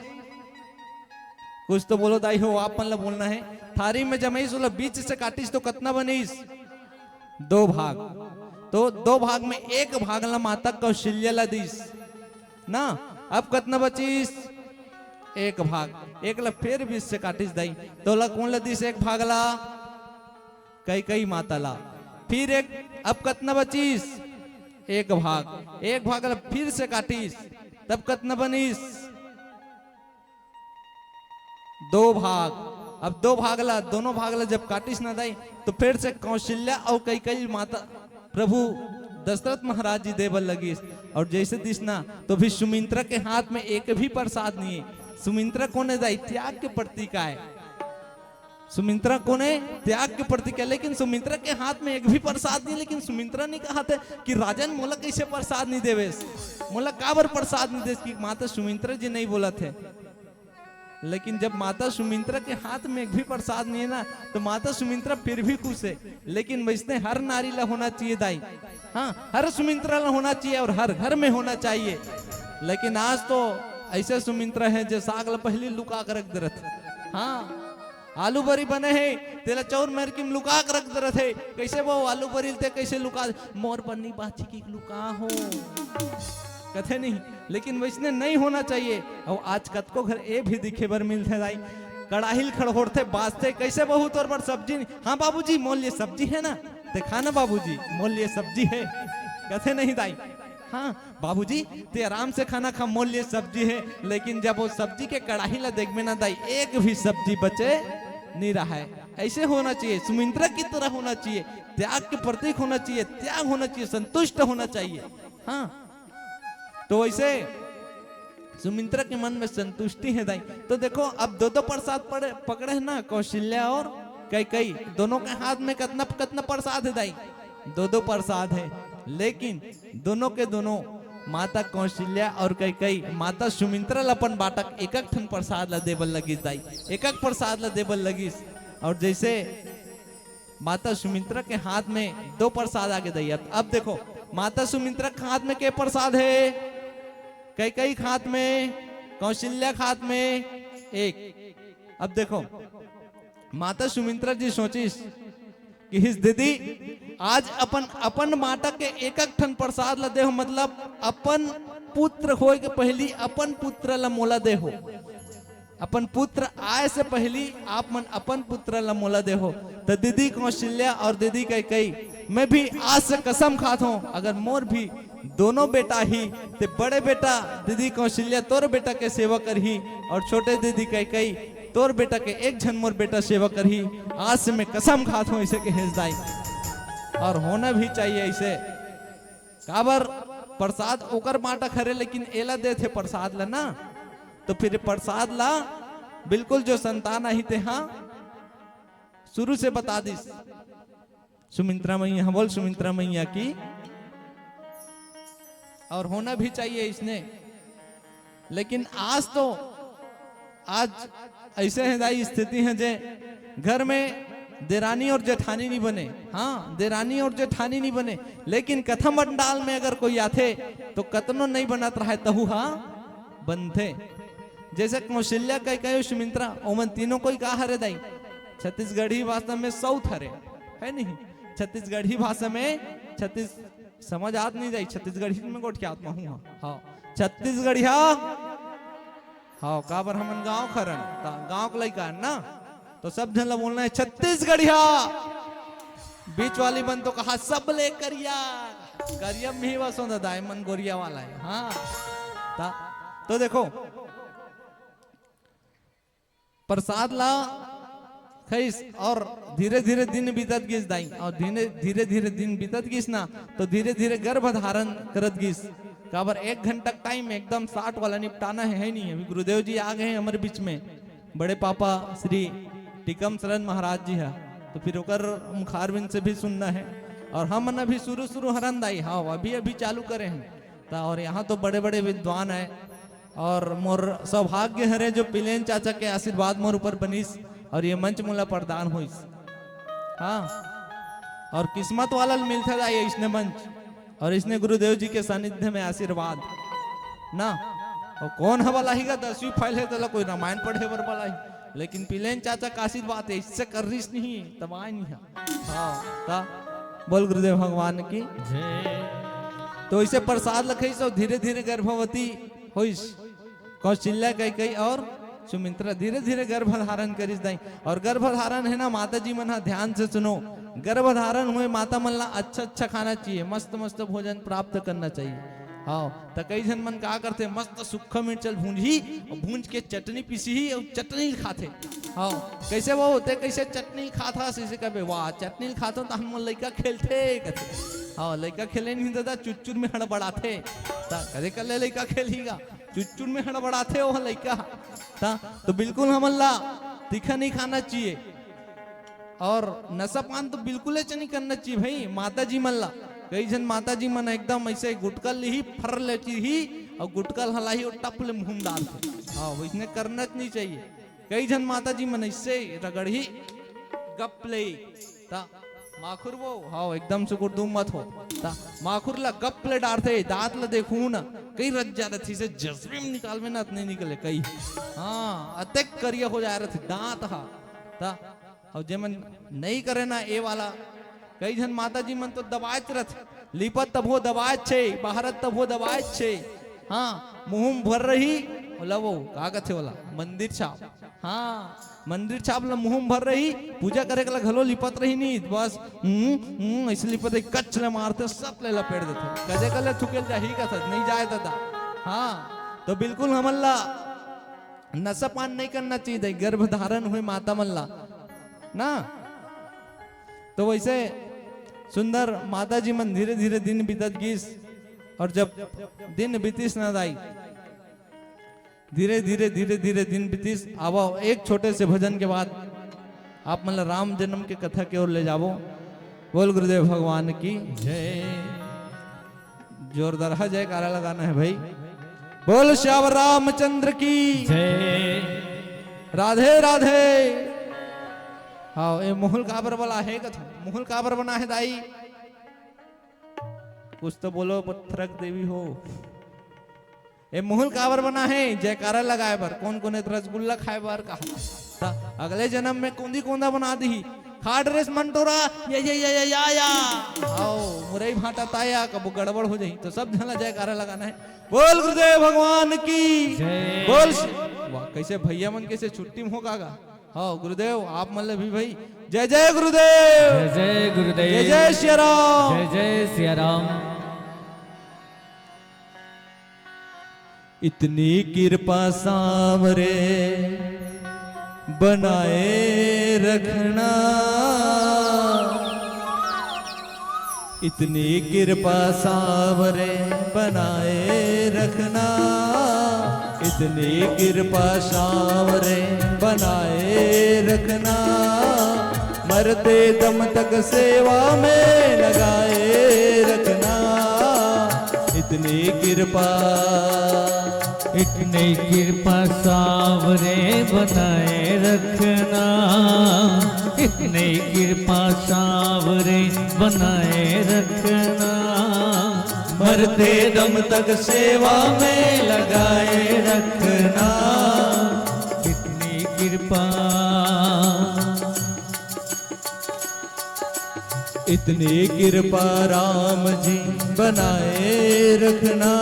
कुछ तो बोलो दाई हो, आप मन ला बोलना है। थारी में जमाईस वाला बीच से काटिस तो कितना बनीस? दो भाग। तो दो भाग में एक भाग ला माता कौशल्या ला दीस ना। अब कितना बचीस? एक भाग। एक ला फिर बीच से काटिस दाई, तो ला कौन ला दीस? एक भाग ला कई माता ला। फिर एक, अब कितना बचीस? एक भाग। एक भाग ला फिर से काटिस, तब कितना बनीस? दो भाग। अब दो भाग ला, दोनों भाग ला जब काटिस ना दाई, तो फिर से कौशल्या और कई माता प्रभु दशरथ महाराज जी देवल लगी। और जैसे दिस ना, तो भी सुमित्रा के हाथ में एक भी प्रसाद नहीं है। सुमित्रा कौन है दाई? त्याग के प्रतीक है। सुमित्रा कौन है? त्याग के प्रतीक है। लेकिन सुमित्रा के हाथ में एक भी प्रसाद नहीं। लेकिन सुमित्रा ने कहा था कि राजन मोला कैसे प्रसाद नहीं देवेस, मोला काबर प्रसाद नहीं देस? कि माता सुमित्रा जी नहीं बोला थे। लेकिन जब माता सुमित्रा के हाथ में एक भी प्रसाद नहीं है ना, तो माता सुमित्रा फिर भी खुश है। लेकिन वैसे हर नारी ला होना चाहिए दाई, हाँ हर सुमित्रा ला होना चाहिए और हर घर में होना चाहिए। लेकिन आज तो ऐसे सुमित्रा है जो साग ला पहली लुका कर रख दे रहे। हाँ आलू बरी बने है तेला चौर मेर की लुका कर रख दे रहे थे। कैसे वो आलू बरी ते कैसे लुका मोर बन्नी बाची की लुका हो कथे नहीं, लेकिन वैसने नहीं होना चाहिए। और आज कत को घर ए भी दिखे बर मिलते दाई कड़ाहिल खड़होड़ते बाजते कैसे बहुत और बार सब्जी नहीं। हाँ बाबूजी मोल लिए सब्जी है ना ते खाना बाबूजी मोल लिए सब्जी है कथे नहीं दाई। हाँ बाबूजी ते आराम से खाना खा मोल लिए सब्जी है, लेकिन जब वो सब्जी के कड़ाही ला देख में ना दाई एक भी सब्जी बचे नहीं रहा है। ऐसे होना चाहिए, सुमित्रा की तरह होना चाहिए, त्याग के प्रतीक होना चाहिए, त्याग होना चाहिए, संतुष्ट होना चाहिए। हाँ तो वैसे सुमित्रा के मन में संतुष्टि है दाई। तो देखो अब दो प्रसाद पकड़े है ना, कौशल्या और कैकेयी दोनों के हाथ में कितना कितना प्रसाद है दाई, दो प्रसाद है। लेकिन दोनों के दोनों माता कौशल्या और कैकेयी माता सुमित्रा लपन बाटक एक ठन प्रसाद ला देवल लगिस दाई, एक प्रसाद ला देवल लगिस। और जैसे माता सुमित्रा के हाथ में दो प्रसाद आगे दी। अब देखो माता सुमित्रा के हाथ में के प्रसाद है, कैकेयी हाथ में, कौशल्या हाथ में एक। अब देखो माता सुमित्रा जी सोचिस कि हिस दीदी आज अपन माता के एक ठन प्रसाद ला दे हो, मतलब अपन पुत्र होए के पहली अपन पुत्र ला मोला दे हो, अपन पुत्र आए से पहली आप मन अपन पुत्र ला मोला दे हो। तो दीदी कौशल्या और दीदी कैकेयी मैं भी आज से कसम खात हूँ अगर मोर भी दोनों बेटा ही ते बड़े बेटा दीदी कौशल्या तोर बेटा के सेवा करही और छोटे दीदी कैकेयी तोर बेटा के एक झन मोर बेटा सेवा करही। आज से मैं कसम खात हूँ ऐसे के हिजदाई, और होना भी चाहिए ऐसे। काबर प्रसाद ओकर माटा खरे लेकिन एला दे थे प्रसाद ला ना, तो फिर प्रसाद ला बिल्कुल जो संतान आई थे हाँ शुरू से बता दी सुमित्रा मैया। हाँ बोल सुमित्रा मैया की, और होना भी चाहिए इसने। लेकिन आज ऐसे है दाई स्थिति है जे घर में देरानी और जेठानी नहीं बने। हाँ देरानी और जेठानी नहीं बने, लेकिन कथा मंडाल में अगर कोई आते तो कतनो नहीं बनत रहा तहु हाँ बनते। जैसे कौशल्या कैकेयी सुमित्रा ओमन तीनों कोई का हरे दाई छत्तीसगढ़ी भाषा में साउथ हरे है नहीं, छत्तीसगढ़ी भाषा में छत्तीस समझ आत नहीं जाए, छत्तीसगढ़ी में गोट क्या आत्मा हूँ। हाँ छत्तीसगढ़िया हाँ काबर हमन गांव खरन गांव के लइका ना, तो सब जन ला बोलना है छत्तीसगढ़िया। बीच वाली बन तो कहा सब ले करिया, करिया में ही बस होता दायमन गोरिया वाला है। हाँ तो देखो प्रसाद ला खैस और धीरे धीरे दिन बीतत गिस दाई, और धीरे धीरे दिन बीतत गिस ना तो धीरे धीरे गर्भ धारण करत गिस। काबर 1 घंटा टाइम एकदम 60 वाला निपटाना है नहीं। अभी गुरुदेव जी आ गए हैं हमारे बीच में, बड़े पापा श्री टीकम शरण महाराज जी है, तो फिर ओकर मुखारबिंद से भी सुनना है। और हम अभी शुरू हरन दाई हाँ अभी चालू करे हैं। और यहाँ तो बड़े बड़े विद्वान है, और मोर सौभाग्य हरे जो पिलेन चाचा के आशीर्वाद मोर ऊपर बनिस और ये मंच मोला प्रदान होइस। हाँ और किस्मत वाला मिलता था ये इसने मंच, और इसने गुरुदेव जी के सानिध्य में आशीर्वाद ना। और कौन है वाला ही का 10वीं फाइल है तो कोई रामायण पढ़े बर वाला ही, लेकिन पिलेन चाचा का आशीर्वाद है, इससे कर रही नहीं तबाह नहीं है। हाँ बोल गुरुदेव भगवान की तो इसे प्रसाद लखई सो धीरे धीरे गर्भवती होइस कौशल्या कैकेयी और सुमित्रा धीरे धीरे गर्भधारण करिस दाई। और गर्भधारण है ना माता जी मन ध्यान से सुनो, गर्भधारण हुए माता मन ला अच्छा खाना चाहिए, मस्त मस्त भोजन प्राप्त करना चाहिए। हाँ तो कई जन मन का करते मस्त सूखा मिर्चल भूंजी और भूंज के चटनी पीसी ही और चटनी खाते। हाँ कैसे वो होते कैसे चटनी खाता से कहे वाह चटनी खाते तो हम लड़का खेलते कहते। हाँ लड़का खेले नहीं दादा चुच्चुर में हड़बड़ाते, कदे कर ले लड़का खेलेगा चुच्चुर में हड़बड़ाते वो लड़का। तो बिल्कुल हमला तीखा नहीं खाना चाहिए, और नशा पान तो बिल्कुल नहीं करना चाहिए भाई। माता जी मन ला कई जन माता जी मन एकदम ऐसे गुटकल ही फर लेती ही और गुटकल हलाई और टप ले मुंह डालते। हाँ वैसने करना नहीं चाहिए। कई जन माता जी मन ऐसे रगड़ी गप ले माखुर वो हाँ एकदम से गुर्दुम मत हो माखुर ला गप ले डालते दांत ला देखू ना कई रज जा रही से जज्बे में निकाल में ना इतने निकले कई। हाँ अतक करिया हो जा रहे थे दांत हा ता और जे मन नहीं करे ना ए वाला कई जन माता जी मन तो दबात रथ लिपत तब हो दबात छे बाहरत तब हो दबात छे। हाँ मुंह भर रही बोला वो का कथे वाला मंदिर छाप। हाँ मंदिर छाप ला मुंह भर रही पूजा करे के ला घलो लिपत रही नहीं बस ऐसे लिपत कच्च ले मारते सब ले लपेट देते कजे कले थुकेल जाही का था नहीं जाए दादा। हाँ तो बिल्कुल हमल्ला नशा पान नहीं करना चाहिए गर्भ धारण हुए माता मल्ला ना। तो वैसे सुंदर माता जी मन धीरे धीरे दिन बीतत गीस और जब दिन बीतीस न दाई धीरे धीरे धीरे धीरे दिन बीतीस आवो एक छोटे से भजन के बाद आप मतलब राम जन्म के कथा की ओर ले जावो। बोल गुरुदेव भगवान की जय। जोरदार जयकारा लगाना है भाई। बोल श्याम रामचंद्र की जय। राधे राधे। हाँ ये मोहल काबर वाला है कथा मोहल काबर बना है दाई कुछ तो बोलो पत्थरक देवी हो। ये मोहल काबर बना है जयकारा लगाए बर कौन कौन रसगुल्ला खाए बार कहा अगले जन्म में कौंदी कौंदा बना दी खाट रेस मंटोरा या आओ मुरई भाटा ताया कब गड़बड़ हो जाई तो सब झला जयकारा लगाना है। बोल गुरुदेव भगवान की बोल। वाह कैसे भैया मन कैसे छुट्टी में होगा। हाँ गुरुदेव आप मतलब भी भाई जय जय गुरुदेव जय जय गुरुदेव जय जय श्री राम जय जय सिया राम। इतनी कृपा सांवरे बनाए रखना इतनी कृपा सांवरे बनाए रखना इतनी कृपा सांवरे बनाए रखना मरते दम तक सेवा में लगाए रखना इतनी कृपा इतनी कृपा सांवरे बनाए रखना इतनी कृपा सांवरे बनाए रखना मरते दम तक सेवा में लगाए रखना इतनी कृपा इतनी कृपा राम जी बनाए रखना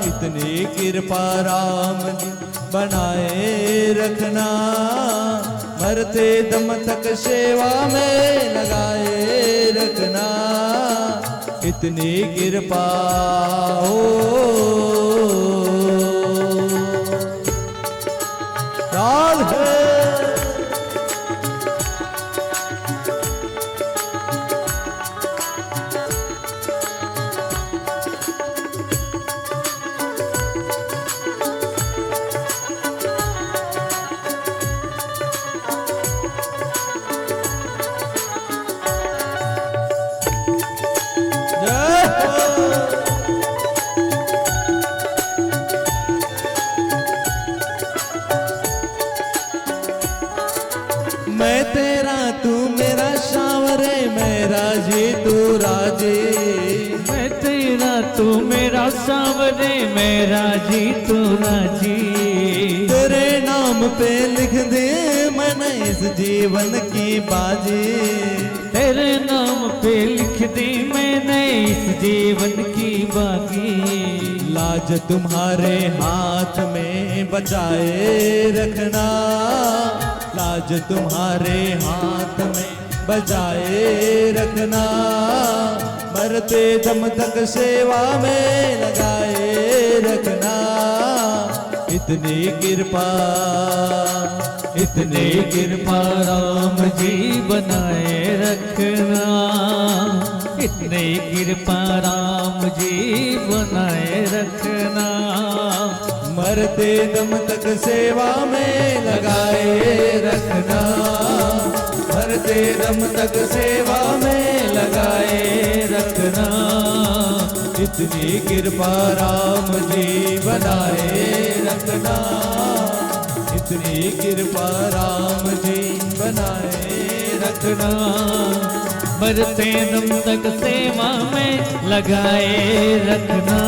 इतनी कृपा राम जी बनाए रखना मरते दम तक सेवा में लगाए रखना इतनी कृपा हो राधे। मैं तेरा तू मेरा सांवरे मेरा जी तू राजे मैं तेरा तू मेरा सांवरे मेरा जी तू राजी तेरे नाम पे लिख दे मैंने इस जीवन की बाजी तेरे नाम पे लिख दी मैंने इस जीवन की बागी लाज तुम्हारे हाथ में बचाए रखना लाज तुम्हारे हाथ में बचाए रखना मरते दम तक सेवा में लगाए रखना इतनी कृपा इतनी कृपा राम जी बनाए रखना इतनी कृपा राम जी बनाए रखना मरते दम तक सेवा में लगाए रखना मरते दम तक सेवा में लगाए रखना इतनी कृपा राम जी बनाए रखना इतनी कृपा राम जी बनाए रखना मरते दम तक सेवा में लगाए रखना,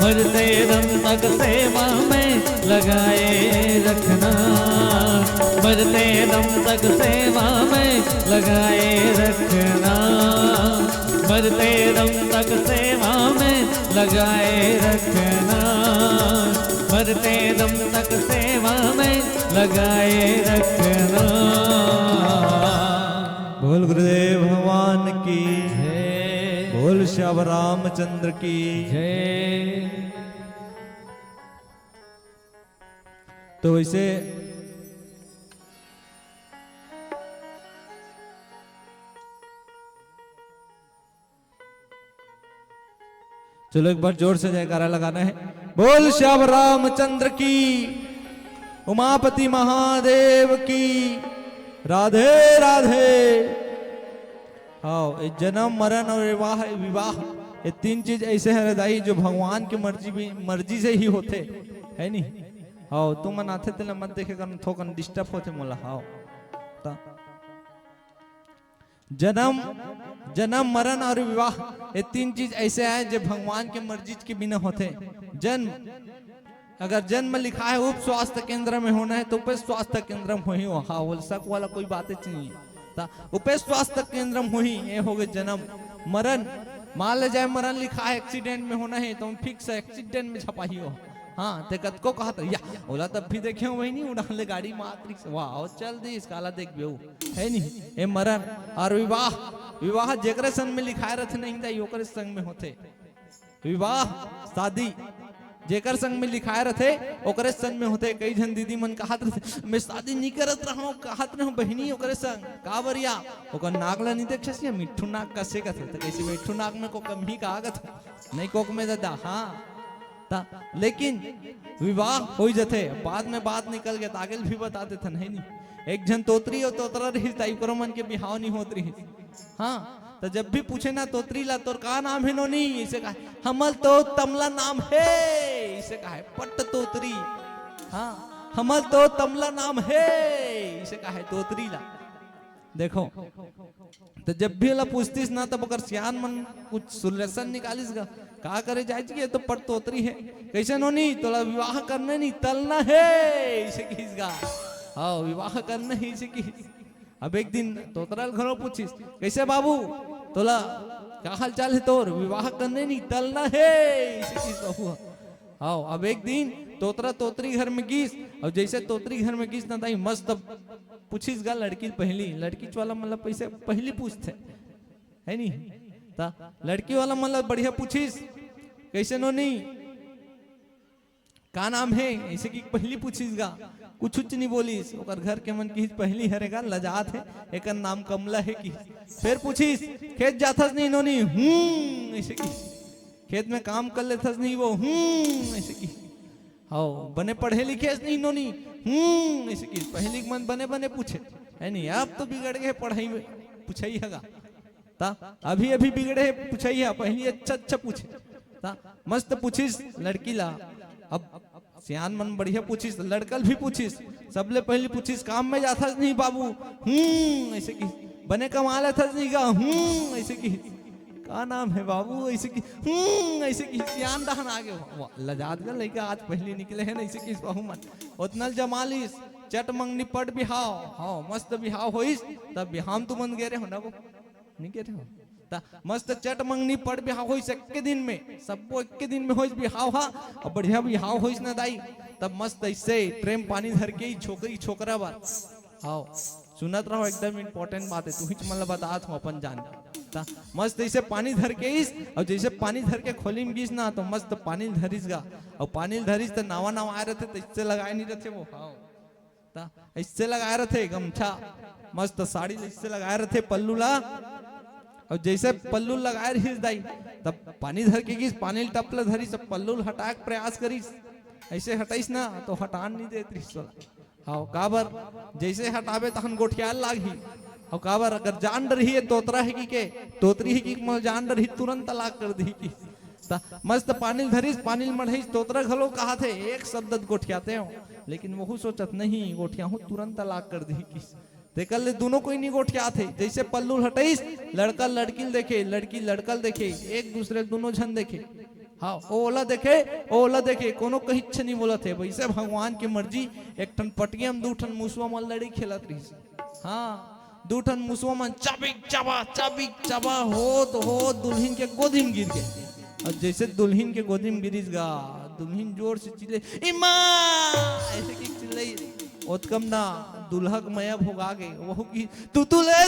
मरते दम तक सेवा में लगाए रखना, मरते दम तक सेवा में लगाए रखना, मरते दम तक सेवा में लगाए रखना, मरते दम तक सेवा में लगाए रखना। बोल गुरुदेव भगवान की जय, बोल श्याम रामचंद्र की। जय। तो वैसे चलो एक बार जोर से जयकारा लगाना है। बोल श्याम रामचंद्र की, उमापति महादेव की, राधे राधे। हाँ, ये जन्म मरण और विवाह विवाह ये तीन चीज ऐसे है हृदय जो भगवान की मर्जी से ही होते है नी। हाँ, तुम मन आते तेल मत देखे कर थोकन डिस्टर्ब होते मोला। हाँ, जन्म मरण और विवाह ये तीन चीज ऐसे हैं जो भगवान के मर्जी के बिना होते। जन्म, अगर जन्म लिखा है उप स्वास्थ्य केंद्र में होना है तो उप स्वास्थ्य केंद्र में ही हो। हाँ, वो शक वाला कोई बात नहीं है। उप स्वास्थ्य केंद्र में ही ये हो गए जन्म। मरण, मान ले जाए मरण लिखा है एक्सीडेंट में होना है तो फिक्स एक्सीडेंट में छपा ही हो। हाँ, ते कत को कहा था या ओला तब भी देखे हो वही नहीं उड़ा ले गाड़ी मात्री वाह चल दी इसकाला देख बेऊ है नहीं। ये मरण और विवाह, विवाह जेकरे संग में लिखाए रहते नहीं था योकर संग में होते। विवाह शादी जेकर संग में लिखाए रहते ओकरे संग में होते। कई जन दीदी मन कहत रहते मैं शादी नहीं करत रहूं, कहत रहूं बहनी ओकरे संग का बरिया ओकर नाक ला नहीं देखछस मिठू नाक कसे कथे तो कैसे मिठू नाक में को कम ही कागत नहीं कोक में दादा। हाँ ता लेकिन विवाह हो जाते बाद में बात निकल गया आगे भी बता देते नहीं। एक जन तोतरी और तोतरा रही ताई मन के बिहाव नहीं होत रही। हाँ, तो जब भी पूछे ना तोतरी ला तोर का नाम है नोनी, इसे कहा हमल तो तमला नाम है, इसे कहा है पट्ट तोतरी। हाँ, हमल तो तमला नाम है, इसे कहा है तोतरी ला। देखो तो जब भी ला पूछतीस ना तब अगर सियान मन कुछ सुलेशन निकालिस गा का करे जाए तो पट तोतरी है कैसे नोनी तोला विवाह करने नहीं तलना है, इसे किस गा। हाँ, विवाह करना है इसे की। अब एक दिन तोतरल घरों पूछिस कैसे बाबू तोला क्या हाल चाल है तोर, विवाह करने नहीं तलना है, इसे किस बाबू। हाँ, अब एक दिन तोतरा तोतरी घर में गिस और जैसे तोतरी घर में गिस ना ताई मस्त पूछिस गा लड़की पहली, लड़की वाला मतलब पैसे पहली पूछते है नी। ता लड़की वाला मतलब बढ़िया पूछिस कैसे नोनी का नाम है, ऐसे की पहली पूछिस गा कुछ नहीं बोलिस ओकर घर के मन की पहली हरेगा लजात है एक नाम कमला है की। फिर पूछिस खेत जाथस नहीं नोनी, ऐसे की खेत में काम कर लेथस नहीं वो, ऐसे की। हाँ, बने पढ़े लिखे नहीं नोनी, ऐसे की पहली मन बने बने पूछे है नहीं। अब तो बिगड़ गए पढ़ाई में पूछाई हैगा ता अभी अभी बिगड़े पूछाई है, पहली अच्छा अच्छा पूछे ता मस्त पूछिस लड़की ला। अब सियान मन बढ़िया पूछिस, लड़कल भी पूछिस, सबले पहली पूछिस काम में जाथस नहीं बाबू, ऐसे की बने कमा लेथस नहीं गा, ऐसे की का नाम है बाबू, ऐसे की ऐसे की सियान दहन आगे लजात गल लइका आज पहली निकले हैं ऐसे की बाहू मन उतनल जमालिस चट मंगनी पट बिहाव। हाँ, मस्त बिहाव होइस तब बिहाम तू मन गेरे हो ना वो नहीं गेरे हो ता मस्त चट मंगनी पट बिहाव होइस एक के दिन में, सबको एक के दिन में होइस बिहाव। हाँ, और बढ़िया बिहाव होइस ना दाई तब मस्त ऐसे प्रेम पानी धर के छोकरी छोकरा बार। हाँ, सुनत रहो एकदम इम्पोर्टेंट बात है तू ही मतलब बता हूँ अपन जान ता मस्त ऐसे पानी धर के इस और जैसे पानी धर के खोली में गिस ना तो मस्त पानी धरिस गा और पानी धरिस तो नावा नावा आए रहते तो इससे लगाए नहीं रहते वो। हाँ, ता इससे लगाए रहते गमछा मस्त साड़ी इससे लगाए रहते पल्लू ला और जैसे पल्लू लगाए रहीस दाई तब पानी धर के गिस पानी टपला धरिस पल्लू हटाए प्रयास करिस ऐसे हटाइस ना तो हटान नहीं देत रहीस। हाँ, काबर जैसे हटावे तहन गोठियाल लागी और काबर अगर जान रही है तोतरा है की तोतरी है की जान रही तुरंत तलाक कर दी की। मस्त पानी धरिस पानी मढ़िस तोतरा घलो कहा थे एक शब्द गोठियाते हो लेकिन वहू सोचत नहीं गोठिया हूँ तुरंत तलाक कर दी की। देखल ले दोनों कोई नहीं गोठिया थे, जैसे पल्लू हटाइस लड़का लड़की देखे, लड़की लड़का देखे, एक दूसरे दोनों झन देखे, हाँ ओला देखे कोनो कहीं इच्छा नहीं बोला थे। वैसे भगवान की मर्जी, एक ठन पटिया में 2 ठन मुसवा मन लड़ी खेलत रही, हाँ 2 ठन मुसवा मन चाबिक चाबा हो दुल्हन के गोदी में गिर गए। और जैसे दुल्हन के गोदी में गिरिस गा, दुल्हन जोर से चिल्ले इमा, ऐसे की चिल्लाई ओतकम ना दुल्हा के मया भोगा गए। वो की तू ले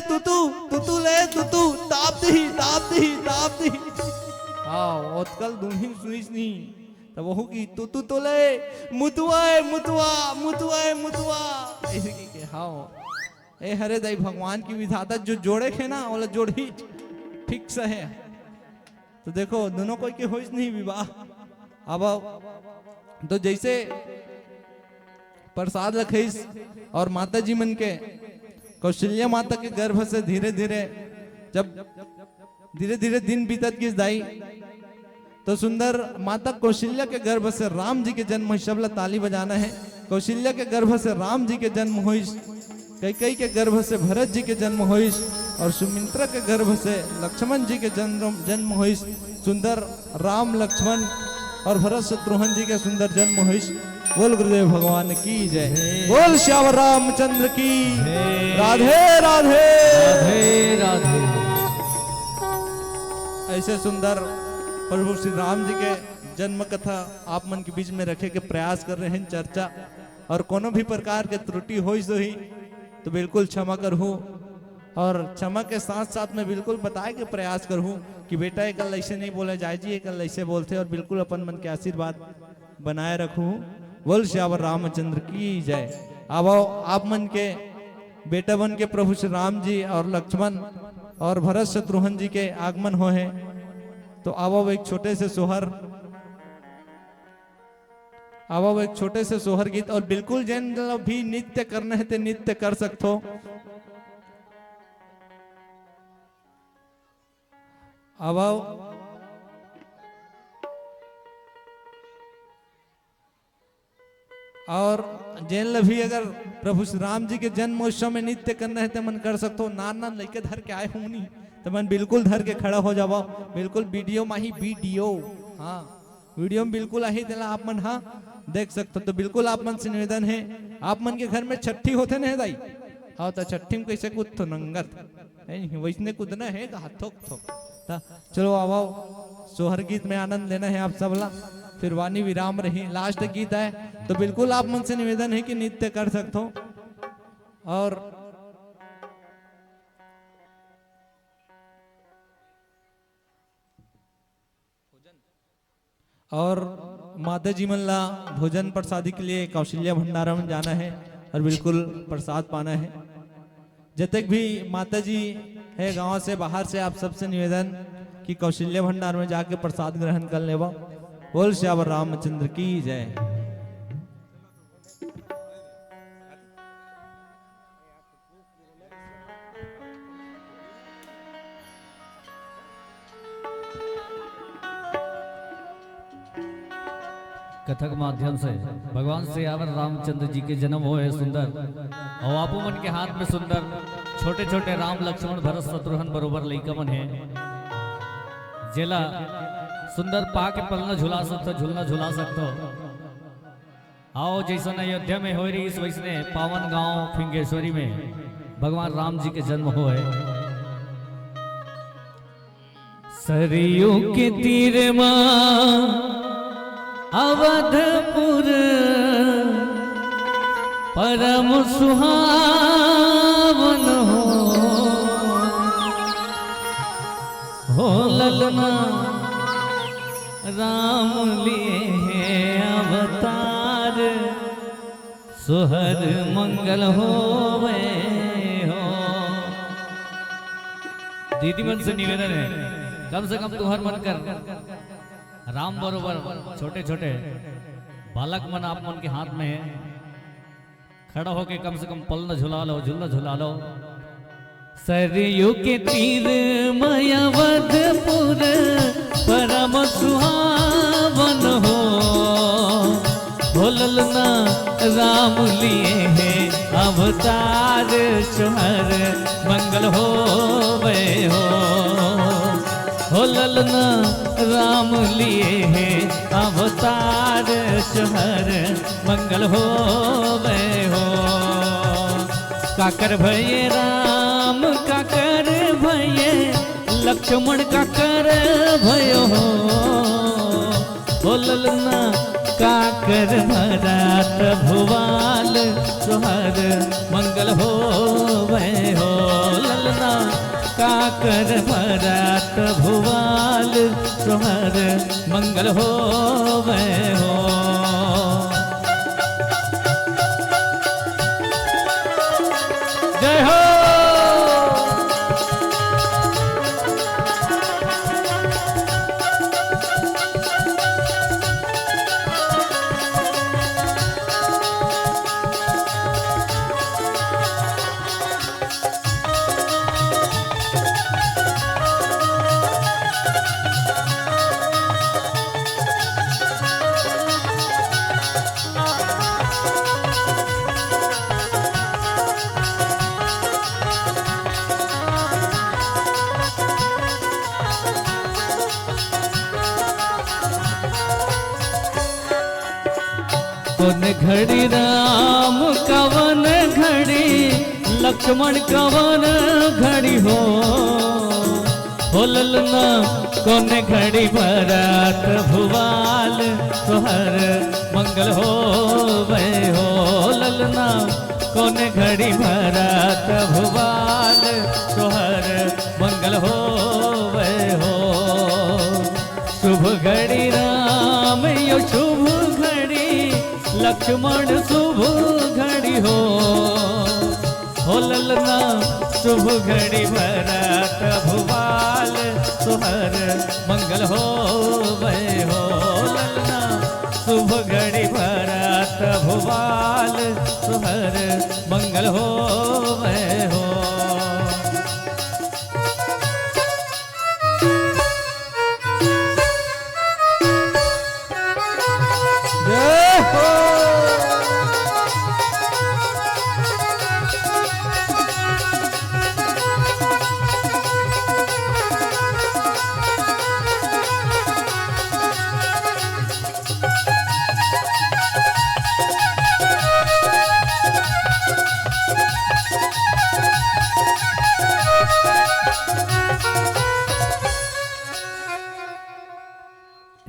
ताप दी हाँ ओतकल दुल्हन सुनिस नहीं, तब वो की तू ले मुतुआ ऐसे की के हाँ ए हरे दाई भगवान की विधाता जो जोड़े खे ना वाला जोड़ी ठीक से है। तो देखो दोनों कोई के होइस नहीं विवाह। अब तो जैसे प्रसाद रखिस और माता जी मन के कौशल्या माता के गर्भ से धीरे धीरे दिन बीतत किस दाई, तो सुंदर माता कौशल्या के गर्भ से राम जी के जन्म हुई। सबला ताली बजाना है। कौशल्या के गर्भ से राम जी के जन्म हुई, कैकेयी के गर्भ से भरत जी के जन्म हुई और सुमित्रा के गर्भ से लक्ष्मण जी के जन्म हुई। सुंदर राम लक्ष्मण और भरत शत्रुघ्न जी के सुंदर जन्म हुई। बोल गुरुदेव भगवान की जय, बोल श्याम रामचंद्र की राधे राधे राधे राधे। ऐसे सुंदर प्रभु श्री राम जी के जन्म कथा आप मन के बीच में रखे के प्रयास कर रहे हैं चर्चा, और कोनो भी प्रकार के त्रुटि हो तो बिल्कुल क्षमा करहूँ, और क्षमा के साथ साथ में बिल्कुल बताए के प्रयास करहूँ कि बेटा एक कल ऐसे नहीं बोला जाए जी, एक कल ऐसे बोलते, और बिल्कुल अपन मन के आशीर्वाद बनाए रखूँ। बोल श्याम रामचंद्र की जय। अब आप मन के बेटा बन के प्रभु श्री राम जी और लक्ष्मण और भरत शत्रुघ्न जी के आगमन हो है, तो अब एक छोटे से सोहर गीत, और बिल्कुल जैन भी नृत्य करना है तो नृत्य कर सकते हो। अब और जैन भी अगर प्रभु श्री राम जी के जन्म उत्सव में नृत्य करना है तो मन कर सकते हो। नान लेके धर के आए हूं नहीं तो मन बिल्कुल धर के खड़ा हो जाओ। बिल्कुल वीडियो में ही हाँ वीडियो में बिल्कुल ही दिला आप मन हाँ देख सकते हो। तो बिल्कुल आप मन से निवेदन है, आप मन के घर में छठी होते न दाई, हाँ तो छठी में कैसे कूद तो नंगत वैसने कूदना है थोक। चलो आओ सोहर गीत में आनंद लेना है आप सबला, फिर वाणी विराम रही लास्ट गीत है, तो बिल्कुल आप मन से निवेदन है कि नृत्य कर सकते हो। और माता जी मन ला भोजन प्रसादी के लिए कौशल्या भंडारा में जाना है और बिल्कुल प्रसाद पाना है। जतक भी माता जी है गांव से बाहर से, आप सबसे निवेदन कि कौशल्या भंडार में जाके प्रसाद ग्रहण कर लेवा। बोल श्याम रामचंद्र की जय। कथक माध्यम से भगवान श्री रामचंद्र जी के जन्म हुए सुंदर, और आपो मन के हाथ में सुंदर छोटे छोटे राम लक्ष्मण भरत शत्रुघ्न बरोबर लइका मन है, जेला सुंदर पा के पलना झुला सकते, झूलना झुला सकते। आओ जैसा अयोध्या में हो रही इस वैसने पावन गांव फिंगेश्वरी में भगवान राम जी के जन्म हुए। सरयू के तीर मां अवधपुर परम सुहावन हो ललना राम लिए हैं अवतार, सुहर मंगल होवे हो। दीदी मन से निवेदन है कम से कम तुहर मन कर राम बरोबर छोटे छोटे बालक मन आप मन के हाथ में है, खड़ा होके कम से कम पल न झुला लो, झूला झुला लो। सरयू के तीर मयावधपुर परम सुहावन हो, भोलना राम लिए हैं अवतार चुहर मंगल होवे हो ललना राम लिए हैं अवतार चुहर मंगल होवे हो। काकर भये राम काकर भये लक्ष्मण काकर भयो हो ललना काकर भरात भुवाल सुहर मंगल होवे हो ललना काकर भरात भुवाल सुहर मंगल होवे हो। जय हो। कौन घड़ी राम कवन घड़ी लक्ष्मण कवन घड़ी हो ललना कौन घड़ी भरत भुवाल सोहर मंगल होवे हो ललना कौन घड़ी भरत भुवाल सोहर मंगल होवे हो। शुभ घड़ी राम यो शुभ घड़ी लक्ष्मण शुभ घड़ी हो ललना शुभ घड़ी भरत भुवाल सुहर मंगल होवे हो ललना शुभ घड़ी भरत भुवाल सुहर मंगल होवे हो।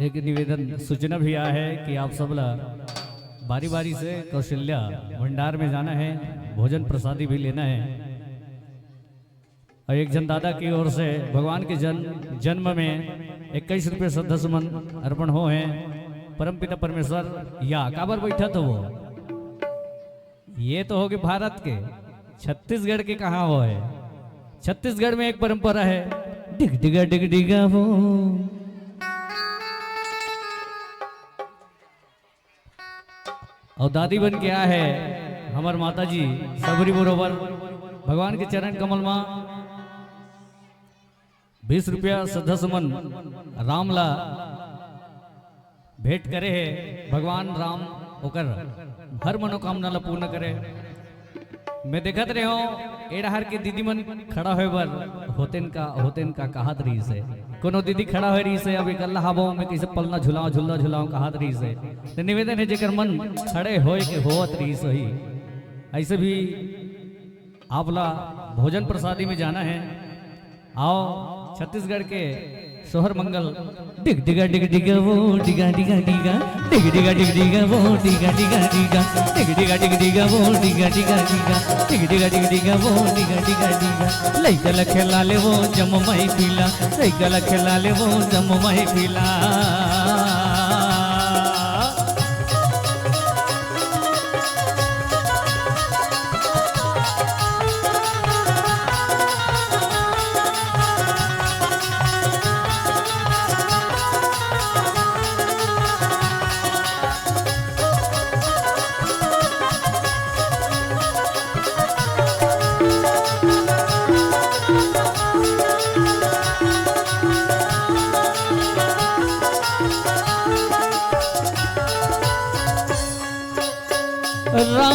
एक निवेदन सूचना भी आया है कि आप सब बारी बारी से कौशल्या भंडार में जाना है, भोजन प्रसादी भी लेना है। और एक जनदादा की ओर से भगवान के जन्म में 21 रुपये श्रद्धा सुमन अर्पण हो हैं। परमपिता परमेश्वर या काबर बैठा तो वो ये तो होगी भारत के, छत्तीसगढ़ के कहाँ वो है। छत्तीसगढ़ में एक परंपरा है डिग डिगा वो और दादी बन के आया है हमार माता जी सबरी बरोबर भगवान के चरण कमल माँ 20 रुपया श्रद्धा सुमन रामला भेंट करे है। भगवान राम होकर हर मनोकामना ला पूर्ण करे। मैं देखत रहे हो एडहर के दीदी मन खड़ा होए बर होतेन का कहत रही से कोनो दीदी खड़ा हो रही से अभी कल्ला हाबो में कैसे पलना झुलाओ कहत रही से। तो निवेदन है जेकर मन खड़े होए के होत रही से ही ऐसे भी आपला भोजन प्रसादी में जाना है। आओ छत्तीसगढ़ के सोहर मंगल डिग डिगा वो डिगा डिगा डिगा डिग डिगा वो डिगा डिगा डिगा डिग डिगा वो डिगा डिगा डिगा डिग डिगा वो डिगा डिगा डिगा लइका खेला ले वो जम मई पीला लइका खेला ले वो जम मई पीला।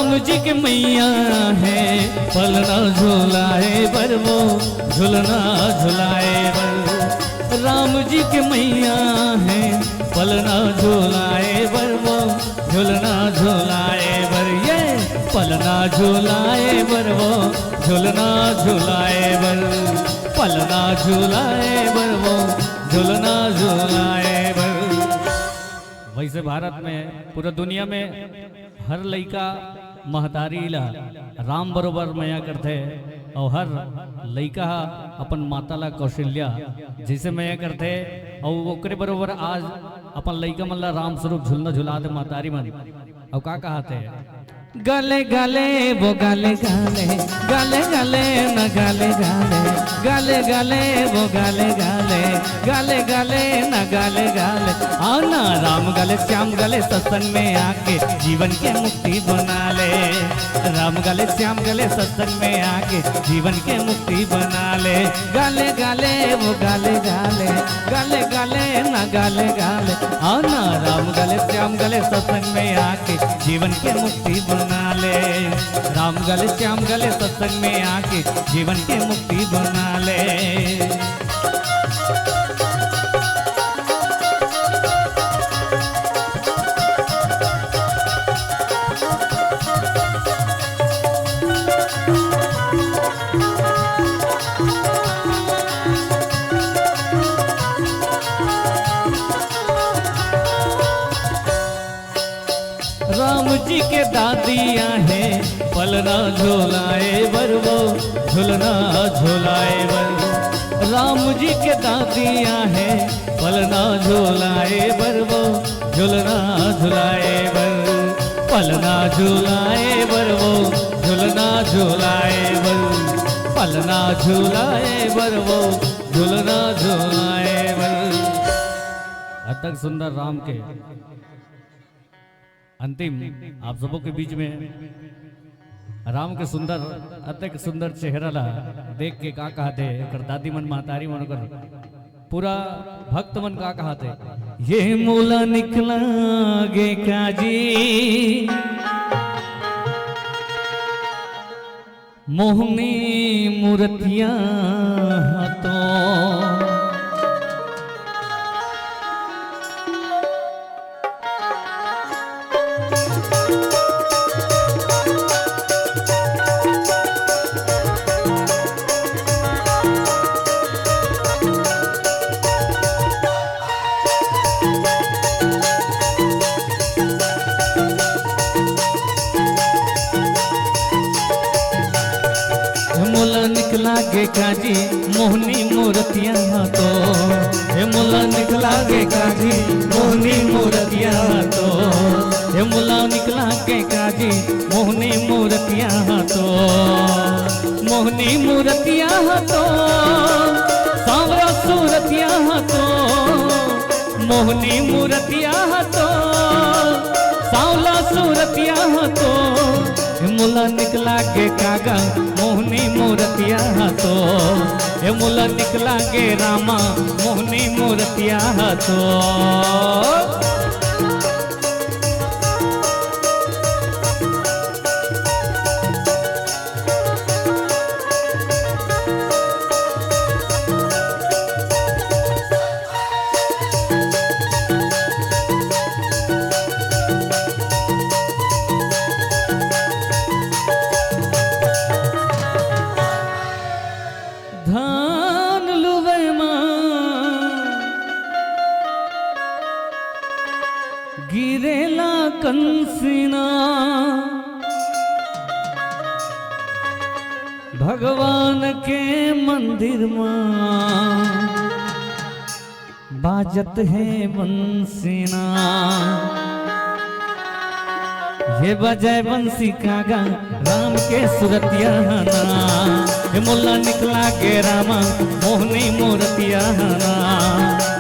राम जी के मैया है पलना झुलाए बर वो झुलना झुलाए बर। राम जी के मैया है पलना झुलाए बर वो झुलना झुलाए बर। ये पलना झुलाए बर वो झुलना झुलाए बर। पलना झुलाए बर वो झुलना झुलाए बर। वैसे भारत में पूरा दुनिया में हर लड़का महतारी ला राम बरोबर मया करते और हर लड़का अपन माता ला कौशल्या जैसे मया करते और ओकरे बरोबर आज अपन लड़का मन ला राम स्वरूप झुलना झुला दे महतारी मन। और का कहते गले गले वो गले गले गले गले न गले गले गले गले वो गले गले गले गले न गले गले। आना राम गले श्याम गले सत्संग में आके जीवन के मुक्ति बना ले। राम गले श्याम गले सत्संग में आके जीवन के मुक्ति बना ले। गले गले वो गले गले गले गले न गले गले। आना राम गले श्याम गले सत्संग में आके जीवन के मुक्ति बना ले। राम गले श्याम गले सत्संग में आके जीवन के मुक्ति बना ले। राम जी के दादियाँ हैं पलना झुलाए बर वो झुलना झुलाए बर। राम जी के दादियाँ हैं पलना झुलाए बर वो झुलना झुलाए बर। पलना झुलाए बर वो झुलना झुलाए बर। पलना झुलाए बर वो झुलना झुलाए बर। अतक सुंदर राम के अंतिम आप सबों के बीच में राम के सुंदर अत्यंत सुंदर चेहरा ला देख के का कहते कर दादी मन महतारी मन कर पूरा भक्त मन का कहते ये मूला निकला गे काजी मोहनी मूर्तियां तो निकला गे काजी मोहनी मूर्तियां तो। हे मुला निकला गे काजी मोहनी मूर्तियां तो। हे मुला निकला गे काजी मोहनी मूर्तियां तो। मोहनी मूर्तियां तो सांवरा सूरतियां तो। मोहनी मूर्तियां तो सांवला सूरतियां तो। मुला निकला गे कागा मोहनी मूर्तियां तो। हे मुला निकला गे रामा मोहनी मूर्तियां तो। धान लुवे गिरेला कंसिना भगवान के मंदिर में बाजत है बंसीना। ये बजाय बंसी कागा राम के सुरतिया ना। ये मुल्ला निकला गे रामा मोहनी मूर्तिया ना।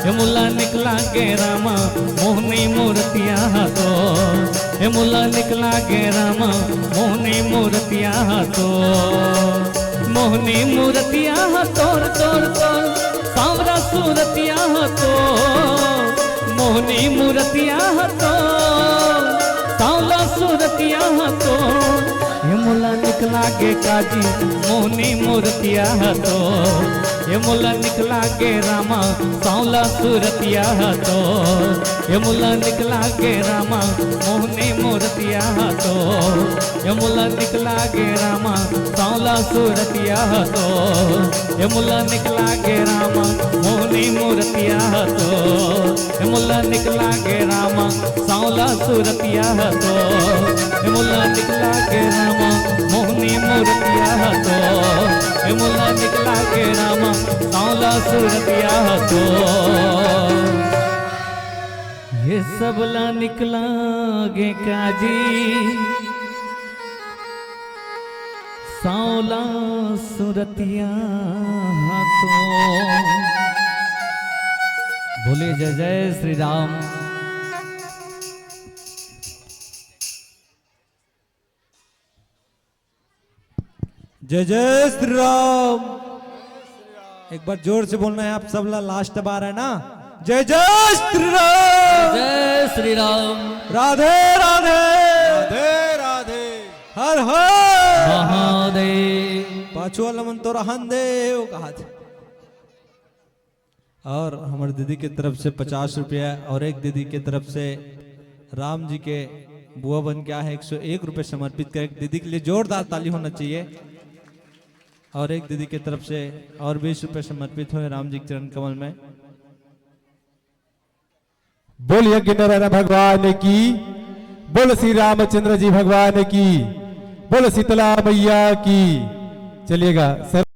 ये मुल्ला निकला गे रामा मोहनी मूर्तिया तो। ये मुल्ला निकला गे रामा मोहनी मूर्तिया तो। मोहनी मूर्तिया तोर तोर तोर सांवरा सूरतिया तो। मोहनी मूर्तिया तो सांवला सूरतियां तो। मुला निकला के काजी मोहनी मूर्तिया तो, ये मुला निकला के रामा सांवला सूरतिया तो, ये मुला निकला के रामा मोहनी मूर्तिया तो, ये मुला निकला के रामा सांवला सूरतिया तो, ये मुला निकला के रामा मोहनी मूर्तिया तो, ये मुला निकला के रामा सांवला सूरतिया तो, ये मुला निकला के रामा मोहनी मूर्तिया तो, ये मुला निकला के रामा सांवला सूरतिया तो, ये सबला निकला गे काजी सांवला सूरतिया तो। बोले जय जय श्री राम। जय जय श्री राम। एक बार जोर से बोलना है आप सब। लास्ट बार है ना। जय जय श्री राम। जय श्री राम। राधे राधे राधे राधे। हर हर महादेव। पाछू वाला मन तो रहन देव कहा था। और हमारे दीदी की तरफ से 50 रुपया और एक दीदी की तरफ से राम जी के बुआ बन क्या है 101 रुपये समर्पित कर। एक दीदी के लिए जोरदार ताली होना चाहिए। और एक दीदी की तरफ से और 20 रुपये समर्पित हुए राम जी के चरण कमल में। बोल यज्ञ नारायण भगवान की, बोल श्री रामचंद्र जी भगवान की, बोल शीतला मैया की। चलिएगा सर।